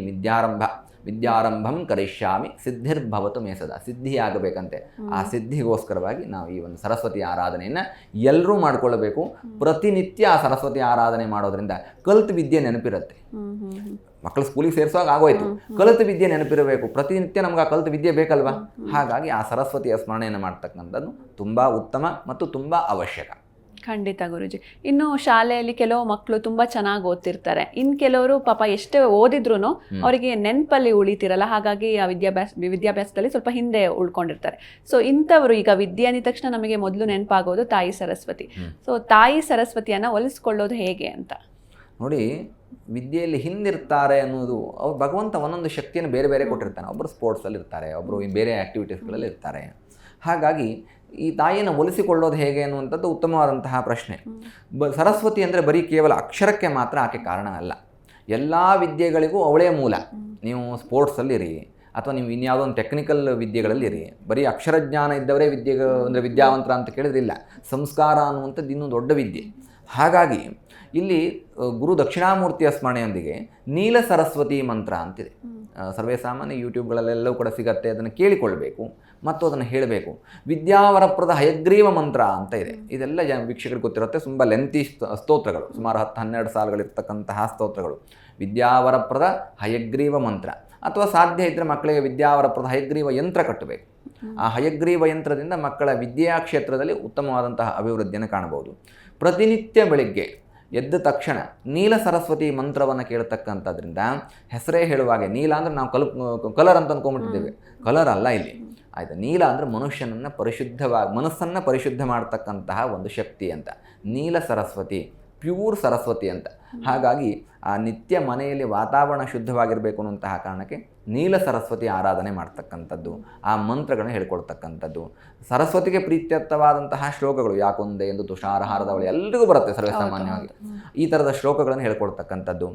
Speaker 2: ವಿದ್ಯಾರಂಭಂ ಕರಿಷ್ಯಾಮಿ ಸಿದ್ಧಿರ್ಭವತು ಮೇ ಸದಾ, ಸಿದ್ಧಿಯಾಗಬೇಕಂತೆ. ಆ ಸಿದ್ಧಿಗೋಸ್ಕರವಾಗಿ ನಾವು ಈ ಒಂದು ಸರಸ್ವತಿ ಆರಾಧನೆಯನ್ನು ಎಲ್ಲರೂ ಮಾಡಿಕೊಳ್ಳಬೇಕು. ಪ್ರತಿನಿತ್ಯ ಆ ಸರಸ್ವತಿ ಆರಾಧನೆ ಮಾಡೋದ್ರಿಂದ ಕಲಿತ ವಿದ್ಯೆ ನೆನಪಿರುತ್ತೆ. ಮಕ್ಕಳು ಸ್ಕೂಲಿಗೆ ಸೇರಿಸುವಾಗ ಆಗೋಯ್ತು, ಕಲಿತ ವಿದ್ಯೆ ನೆನಪಿರಬೇಕು. ಪ್ರತಿನಿತ್ಯ ನಮ್ಗೆ ಆ ಕಲಿತ ವಿದ್ಯೆ ಬೇಕಲ್ವಾ. ಹಾಗಾಗಿ ಆ ಸರಸ್ವತಿಯ ಸ್ಮರಣೆಯನ್ನು ಮಾಡ್ತಕ್ಕಂಥದ್ದು ತುಂಬ ಉತ್ತಮ ಮತ್ತು ತುಂಬ ಅವಶ್ಯಕ.
Speaker 1: ಖಂಡಿತ ಗುರುಜಿ. ಇನ್ನು ಶಾಲೆಯಲ್ಲಿ ಕೆಲವು ಮಕ್ಕಳು ತುಂಬ ಚೆನ್ನಾಗಿ ಓದ್ತಿರ್ತಾರೆ, ಇನ್ನು ಕೆಲವರು ಪಾಪ ಎಷ್ಟೇ ಓದಿದ್ರು ಅವರಿಗೆ ನೆನಪಲ್ಲಿ ಉಳಿತಿರಲ್ಲ, ಹಾಗಾಗಿ ಆ ವಿದ್ಯಾಭ್ಯಾಸದಲ್ಲಿ ಸ್ವಲ್ಪ ಹಿಂದೆ ಉಳ್ಕೊಂಡಿರ್ತಾರೆ. ಸೊ ಇಂಥವರು ಈಗ ವಿದ್ಯೆ ಅಂದ ತಕ್ಷಣ ನಮಗೆ ಮೊದಲು ನೆನಪಾಗೋದು ತಾಯಿ ಸರಸ್ವತಿ. ಸೊ ತಾಯಿ ಸರಸ್ವತಿಯನ್ನು ಒಲಿಸ್ಕೊಳ್ಳೋದು ಹೇಗೆ ಅಂತ
Speaker 2: ನೋಡಿ. ವಿದ್ಯೆಯಲ್ಲಿ ಹಿಂದಿರ್ತಾರೆ ಅನ್ನೋದು, ಅವ್ರು ಭಗವಂತ ಒಂದೊಂದು ಶಕ್ತಿಯನ್ನು ಬೇರೆ ಬೇರೆ ಕೊಟ್ಟಿರ್ತಾನೆ. ಒಬ್ಬರು ಸ್ಪೋರ್ಟ್ಸಲ್ಲಿ ಇರ್ತಾರೆ, ಒಬ್ಬರು ಬೇರೆ ಆ್ಯಕ್ಟಿವಿಟೀಸ್ಗಳಲ್ಲಿ ಇರ್ತಾರೆ. ಹಾಗಾಗಿ ಈ ತಾಯಿಯನ್ನು ಒಲಿಸಿಕೊಳ್ಳೋದು ಹೇಗೆ ಅನ್ನುವಂಥದ್ದು ಉತ್ತಮವಾದಂತಹ ಪ್ರಶ್ನೆ. ಸರಸ್ವತಿ ಅಂದರೆ ಬರೀ ಕೇವಲ ಅಕ್ಷರಕ್ಕೆ ಮಾತ್ರ ಆಕೆ ಕಾರಣ ಅಲ್ಲ, ಎಲ್ಲ ವಿದ್ಯೆಗಳಿಗೂ ಅವಳೇ ಮೂಲ. ನೀವು ಸ್ಪೋರ್ಟ್ಸಲ್ಲಿರಿ ಅಥವಾ ನೀವು ಇನ್ಯಾವುದೋ ಒಂದು ಟೆಕ್ನಿಕಲ್ ವಿದ್ಯೆಗಳಲ್ಲಿರಿ, ಬರೀ ಅಕ್ಷರಜ್ಞಾನ ಇದ್ದವರೇ ಅಂದರೆ ವಿದ್ಯಾವಂತರ ಅಂತ ಕೇಳಿದ್ರಿಲ್ಲ. ಸಂಸ್ಕಾರ ಅನ್ನುವಂಥದ್ದು ಇನ್ನೂ ದೊಡ್ಡ ವಿದ್ಯೆ. ಹಾಗಾಗಿ ಇಲ್ಲಿ ಗುರು ದಕ್ಷಿಣಾಮೂರ್ತಿಯ ಸ್ಮರಣೆಯೊಂದಿಗೆ ನೀಲ ಸರಸ್ವತಿ ಮಂತ್ರ ಅಂತಿದೆ. ಸರ್ವೇ ಸಾಮಾನ್ಯ ಯೂಟ್ಯೂಬ್ಗಳಲ್ಲೆಲ್ಲವೂ ಕೂಡ ಸಿಗತ್ತೆ, ಅದನ್ನು ಕೇಳಿಕೊಳ್ಬೇಕು ಮತ್ತು ಅದನ್ನು ಹೇಳಬೇಕು. ವಿದ್ಯಾವರಪ್ರದ ಹಯಗ್ರೀವ ಮಂತ್ರ ಅಂತ ಇದೆ. ಇದೆಲ್ಲ ವೀಕ್ಷಕರಿಗೆ ಗೊತ್ತಿರುತ್ತೆ. ತುಂಬ ಲೆಂತಿ ಸ್ತೋತ್ರಗಳು, ಸುಮಾರು 10-12 ಸಾಲುಗಳಿರ್ತಕ್ಕಂತಹ ಸ್ತೋತ್ರಗಳು. ವಿದ್ಯಾವರಪ್ರದ ಹಯಗ್ರೀವ ಮಂತ್ರ, ಅಥವಾ ಸಾಧ್ಯ ಇದ್ದರೆ ಮಕ್ಕಳಿಗೆ ವಿದ್ಯಾವರಪ್ರದ ಹಯಗ್ರೀವ ಯಂತ್ರ ಕಟ್ಟಬೇಕು. ಆ ಹಯಗ್ರೀವ ಯಂತ್ರದಿಂದ ಮಕ್ಕಳ ವಿದ್ಯಾ ಕ್ಷೇತ್ರದಲ್ಲಿ ಉತ್ತಮವಾದಂತಹ ಅಭಿವೃದ್ಧಿಯನ್ನು ಕಾಣಬಹುದು. ಪ್ರತಿನಿತ್ಯ ಬೆಳಿಗ್ಗೆ ಎದ್ದ ತಕ್ಷಣ ನೀಲ ಸರಸ್ವತಿ ಮಂತ್ರವನ್ನು ಕೇಳ್ತಕ್ಕಂಥದ್ರಿಂದ, ಹೆಸರೇ ಹೇಳುವಾಗೆ ನೀಲ ಅಂದರೆ ನಾವು ಕಲರ್ ಅಂತ ಅಂದ್ಕೊಂಡ್ಬಿಟ್ಟಿದ್ದೇವೆ, ಕಲರ್ ಅಲ್ಲ ಇಲ್ಲಿ. ಆಯಿತಾ, ನೀಲ ಅಂದರೆ ಮನುಷ್ಯನನ್ನು ಮನಸ್ಸನ್ನು ಪರಿಶುದ್ಧ ಮಾಡ್ತಕ್ಕಂತಹ ಒಂದು ಶಕ್ತಿ ಅಂತ. ನೀಲ ಸರಸ್ವತಿ, ಪ್ಯೂರ್ ಸರಸ್ವತಿ ಅಂತ. ಹಾಗಾಗಿ ಆ ನಿತ್ಯ ಮನೆಯಲ್ಲಿ ವಾತಾವರಣ ಶುದ್ಧವಾಗಿರಬೇಕು ಅನ್ನುವಂತಹ ಕಾರಣಕ್ಕೆ ನೀಲ ಸರಸ್ವತಿ ಆರಾಧನೆ ಮಾಡ್ತಕ್ಕಂಥದ್ದು, ಆ ಮಂತ್ರಗಳನ್ನು ಹೇಳ್ಕೊಳ್ತಕ್ಕಂಥದ್ದು. ಸರಸ್ವತಿಗೆ ಪ್ರೀತ್ಯರ್ಥವಾದಂತಹ ಶ್ಲೋಕಗಳು, ಯಾಕೊಂದೆ ಎಂದು ತುಷಾರಹಾರದವಳು ಎಲ್ರಿಗೂ ಬರುತ್ತೆ ಸರ್ವೇಸಾಮಾನ್ಯವಾಗಿ. ಈ ಥರದ ಶ್ಲೋಕಗಳನ್ನು ಹೇಳ್ಕೊಳ್ತಕ್ಕಂಥದ್ದು,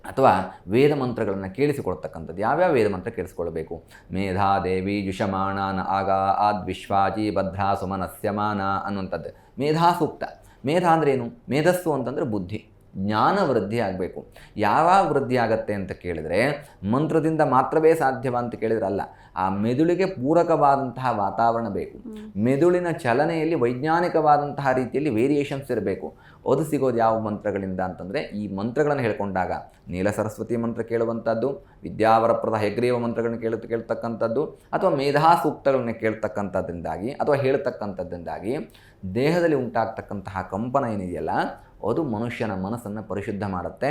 Speaker 2: ಅಥವಾ ವೇದ ಮಂತ್ರಗಳನ್ನು ಕೇಳಿಸಿಕೊಳ್ತಕ್ಕಂಥದ್ದು. ಯಾವ್ಯಾವ ವೇದ ಮಂತ್ರ ಕೇಳಿಸ್ಕೊಳ್ಬೇಕು? ಮೇಧಾದೇವಿ ಜುಷಮಾಣಾನ ಆಗ ಆದ್ವಿಶ್ವಾಜಿ ಭದ್ರಾ ಸುಮನಸ್ಯಮಾನ ಅನ್ನುವಂಥದ್ದು ಮೇಧಾ ಸೂಕ್ತ. ಮೇಧ ಅಂದರೆ ಏನು? ಮೇಧಸ್ಸು ಅಂತಂದರೆ ಬುದ್ಧಿ, ಜ್ಞಾನ ವೃದ್ಧಿ ಆಗಬೇಕು. ಯಾವಾಗ ವೃದ್ಧಿ ಆಗತ್ತೆ ಅಂತ ಕೇಳಿದರೆ ಮಂತ್ರದಿಂದ ಮಾತ್ರವೇ ಸಾಧ್ಯವ ಅಂತ ಕೇಳಿದ್ರೆ ಅಲ್ಲ. ಆ ಮೆದುಳಿಗೆ ಪೂರಕವಾದಂತಹ ವಾತಾವರಣ ಬೇಕು. ಮೆದುಳಿನ ಚಲನೆಯಲ್ಲಿ ವೈಜ್ಞಾನಿಕವಾದಂತಹ ರೀತಿಯಲ್ಲಿ ವೇರಿಯೇಷನ್ಸ್ ಇರಬೇಕು. ಅದು ಸಿಗೋದು ಯಾವ ಮಂತ್ರಗಳಿಂದ ಅಂತಂದರೆ ಈ ಮಂತ್ರಗಳನ್ನು ಹೇಳ್ಕೊಂಡಾಗ ನೀಲ ಸರಸ್ವತಿ ಮಂತ್ರ ಕೇಳುವಂಥದ್ದು, ವಿದ್ಯಾವರಪ್ರದ ಹಯಗ್ರೀವ ಮಂತ್ರಗಳನ್ನ ಕೇಳ್ತಕ್ಕಂಥದ್ದು, ಅಥವಾ ಮೇಧಾ ಸೂಕ್ತಗಳನ್ನ ಕೇಳ್ತಕ್ಕಂಥದ್ದಿಂದಾಗಿ ಅಥವಾ ಹೇಳ್ತಕ್ಕಂಥದ್ದಿಂದಾಗಿ ದೇಹದಲ್ಲಿ ಉಂಟಾಗ್ತಕ್ಕಂತಹ ಕಂಪನ ಏನಿದೆಯಲ್ಲ, ಅದು ಮನುಷ್ಯನ ಮನಸ್ಸನ್ನು ಪರಿಶುದ್ಧ ಮಾಡುತ್ತೆ.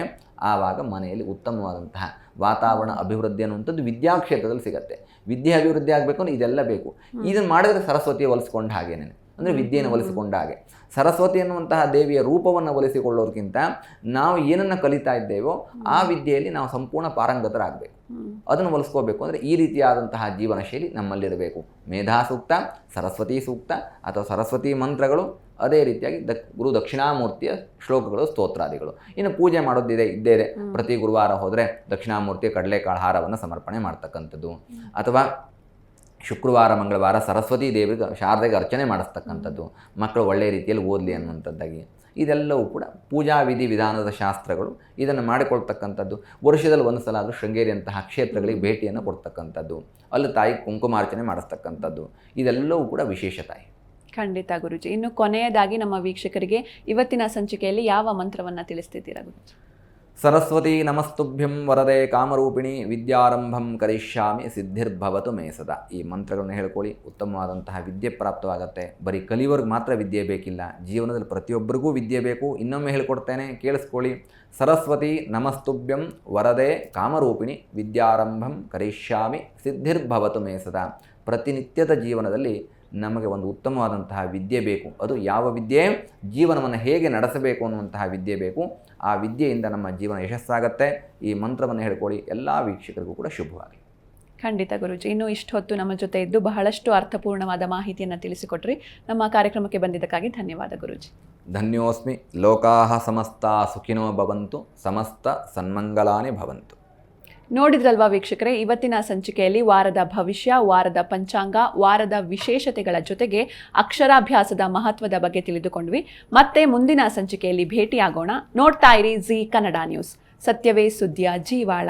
Speaker 2: ಆವಾಗ ಮನೆಯಲ್ಲಿ ಉತ್ತಮವಾದಂತಹ ವಾತಾವರಣ ಅಭಿವೃದ್ಧಿ ಅನ್ನುವಂಥದ್ದು ವಿದ್ಯಾಕ್ಷೇತ್ರದಲ್ಲಿ ಸಿಗುತ್ತೆ. ವಿದ್ಯೆ ಅಭಿವೃದ್ಧಿ ಆಗಬೇಕು ಅಂದರೆ ಇದೆಲ್ಲ ಬೇಕು. ಇದನ್ನು ಮಾಡಿದ್ರೆ ಸರಸ್ವತಿಯ ಒಲಿಸ್ಕೊಂಡ ಹಾಗೇನೆ, ಅಂದರೆ ವಿದ್ಯೆಯನ್ನು ಒಲಿಸಿಕೊಂಡ ಹಾಗೆ. ಸರಸ್ವತಿ ಎನ್ನುವಂತಹ ದೇವಿಯ ರೂಪವನ್ನು ಒಲಿಸಿಕೊಳ್ಳೋದಕ್ಕಿಂತ ನಾವು ಏನನ್ನು ಕಲಿತಾ ಇದ್ದೇವೋ ಆ ವಿದ್ಯೆಯಲ್ಲಿ ನಾವು ಸಂಪೂರ್ಣ ಪಾರಂಗತರಾಗಬೇಕು. ಅದನ್ನು ಒಲಿಸ್ಕೋಬೇಕು ಅಂದರೆ ಈ ರೀತಿಯಾದಂತಹ ಜೀವನ ಶೈಲಿ ನಮ್ಮಲ್ಲಿರಬೇಕು. ಮೇಧಾ ಸೂಕ್ತ, ಸರಸ್ವತಿ ಸೂಕ್ತ ಅಥವಾ ಸರಸ್ವತಿ ಮಂತ್ರಗಳು, ಅದೇ ರೀತಿಯಾಗಿ ಗುರು ದಕ್ಷಿಣಾಮೂರ್ತಿಯ ಶ್ಲೋಕಗಳು, ಸ್ತೋತ್ರಾದಿಗಳು. ಇನ್ನು ಪೂಜೆ ಮಾಡೋದಿದೆ ಇದ್ದೇ ಇದೆ. ಪ್ರತಿ ಗುರುವಾರ ಹೋದರೆ ದಕ್ಷಿಣಾಮೂರ್ತಿಯ ಕಡಲೆಕಾಳು ಹಾರವನ್ನು ಸಮರ್ಪಣೆ ಮಾಡ್ತಕ್ಕಂಥದ್ದು, ಅಥವಾ ಶುಕ್ರವಾರ ಮಂಗಳವಾರ ಸರಸ್ವತಿ ದೇವಿಗೆ ಶಾರದೆಗೆ ಅರ್ಚನೆ ಮಾಡಿಸ್ತಕ್ಕಂಥದ್ದು, ಮಕ್ಕಳು ಒಳ್ಳೆಯ ರೀತಿಯಲ್ಲಿ ಓದಲಿ ಅನ್ನುವಂಥದ್ದಾಗಿ. ಇದೆಲ್ಲವೂ ಕೂಡ ಪೂಜಾ ವಿಧಿ ವಿಧಾನದ ಶಾಸ್ತ್ರಗಳು. ಇದನ್ನು ಮಾಡಿಕೊಳ್ತಕ್ಕಂಥದ್ದು. ವರ್ಷದಲ್ಲಿ ಒಂದು ಸಲ ಆದರೂ ಶೃಂಗೇರಿಯಂತಹ ಕ್ಷೇತ್ರಗಳಿಗೆ ಭೇಟಿಯನ್ನು ಕೊಡ್ತಕ್ಕಂಥದ್ದು, ಅಲ್ಲಿ ತಾಯಿ ಕುಂಕುಮಾರ್ಚನೆ ಮಾಡಿಸ್ತಕ್ಕಂಥದ್ದು, ಇದೆಲ್ಲವೂ ಕೂಡ ವಿಶೇಷತೆ.
Speaker 1: ಖಂಡಿತ ಗುರುಜಿ. ಇನ್ನು ಕೊನೆಯದಾಗಿ ನಮ್ಮ ವೀಕ್ಷಕರಿಗೆ ಇವತ್ತಿನ ಸಂಚಿಕೆಯಲ್ಲಿ ಯಾವ ಮಂತ್ರವನ್ನು ತಿಳಿಸ್ತಿದ್ದೀರಾ ಗುರುಜಿ?
Speaker 2: ಸರಸ್ವತಿ ನಮಸ್ತುಭ್ಯಂ ವರದೆ ಕಾಮರೂಪಿಣಿ ವಿದ್ಯಾರಂಭಂ ಕರಿಷ್ಯಾಮಿ ಸಿದ್ಧಿರ್ಭವತು ಮೇ ಸದಾ. ಈ ಮಂತ್ರಗಳನ್ನು ಹೇಳ್ಕೊಳ್ಳಿ, ಉತ್ತಮವಾದಂತಹ ವಿದ್ಯೆ ಪ್ರಾಪ್ತವಾಗುತ್ತೆ. ಬರೀ ಕಲಿಯೋರ್ಗೆ ಮಾತ್ರ ವಿದ್ಯೆ ಬೇಕಿಲ್ಲ, ಜೀವನದಲ್ಲಿ ಪ್ರತಿಯೊಬ್ಬರಿಗೂ ವಿದ್ಯೆ ಬೇಕು. ಇನ್ನೊಮ್ಮೆ ಹೇಳ್ಕೊಡ್ತೇನೆ, ಕೇಳಿಸ್ಕೊಳ್ಳಿ. ಸರಸ್ವತಿ ನಮಸ್ತುಭ್ಯಂ ವರದೆ ಕಾಮರೂಪಿಣಿ ವಿದ್ಯಾರಂಭಂ ಕರಿಷ್ಯಾಮಿ ಸಿದ್ಧಿರ್ಭವತು ಮೇ ಸದಾ. ಪ್ರತಿನಿತ್ಯದ ಜೀವನದಲ್ಲಿ ನಮಗೆ ಒಂದು ಉತ್ತಮವಾದಂತಹ ವಿದ್ಯೆ ಬೇಕು. ಅದು ಯಾವ ವಿದ್ಯೆ? ಜೀವನವನ್ನು ಹೇಗೆ ನಡೆಸಬೇಕು ಅನ್ನುವಂತಹ ವಿದ್ಯೆ ಬೇಕು. ಆ ವಿದ್ಯೆಯಿಂದ ನಮ್ಮ ಜೀವನ ಯಶಸ್ಸಾಗತ್ತೆ. ಈ ಮಂತ್ರವನ್ನು ಹೇಳ್ಕೊಳ್ಳಿ. ಎಲ್ಲ ವೀಕ್ಷಕರಿಗೂ ಕೂಡ ಶುಭವಾಗಲಿ.
Speaker 1: ಖಂಡಿತ ಗುರುಜಿ. ಇನ್ನು ಇಷ್ಟು ಹೊತ್ತು ನಮ್ಮ ಜೊತೆ ಇದ್ದು ಬಹಳಷ್ಟು ಅರ್ಥಪೂರ್ಣವಾದ ಮಾಹಿತಿಯನ್ನು ತಿಳಿಸಿಕೊಟ್ರಿ. ನಮ್ಮ ಕಾರ್ಯಕ್ರಮಕ್ಕೆ ಬಂದಿದ್ದಕ್ಕಾಗಿ ಧನ್ಯವಾದ ಗುರುಜಿ.
Speaker 2: ಧನ್ಯೋಸ್ಮಿ. ಲೋಕಾಹ ಸಮಸ್ತ ಸುಖಿನೋ ಭವಂತು, ಸಮಸ್ತ ಸನ್ಮಂಗಲಾನಿ ಭವಂತು.
Speaker 1: ನೋಡಿದ್ರಲ್ವಾ ವೀಕ್ಷಕರೇ, ಇವತ್ತಿನ ಸಂಚಿಕೆಯಲ್ಲಿ ವಾರದ ಭವಿಷ್ಯ, ವಾರದ ಪಂಚಾಂಗ, ವಾರದ ವಿಶೇಷತೆಗಳ ಜೊತೆಗೆ ಅಕ್ಷರಾಭ್ಯಾಸದ ಮಹತ್ವದ ಬಗ್ಗೆ ತಿಳಿದುಕೊಂಡ್ವಿ. ಮತ್ತೆ ಮುಂದಿನ ಸಂಚಿಕೆಯಲ್ಲಿ ಭೇಟಿಯಾಗೋಣ. ನೋಡ್ತಾ ಇರಿ ಜಿ ಕನ್ನಡ ನ್ಯೂಸ್. ಸತ್ಯವೇ ಸುದ್ದಿಯ ಜೀವಾಳ.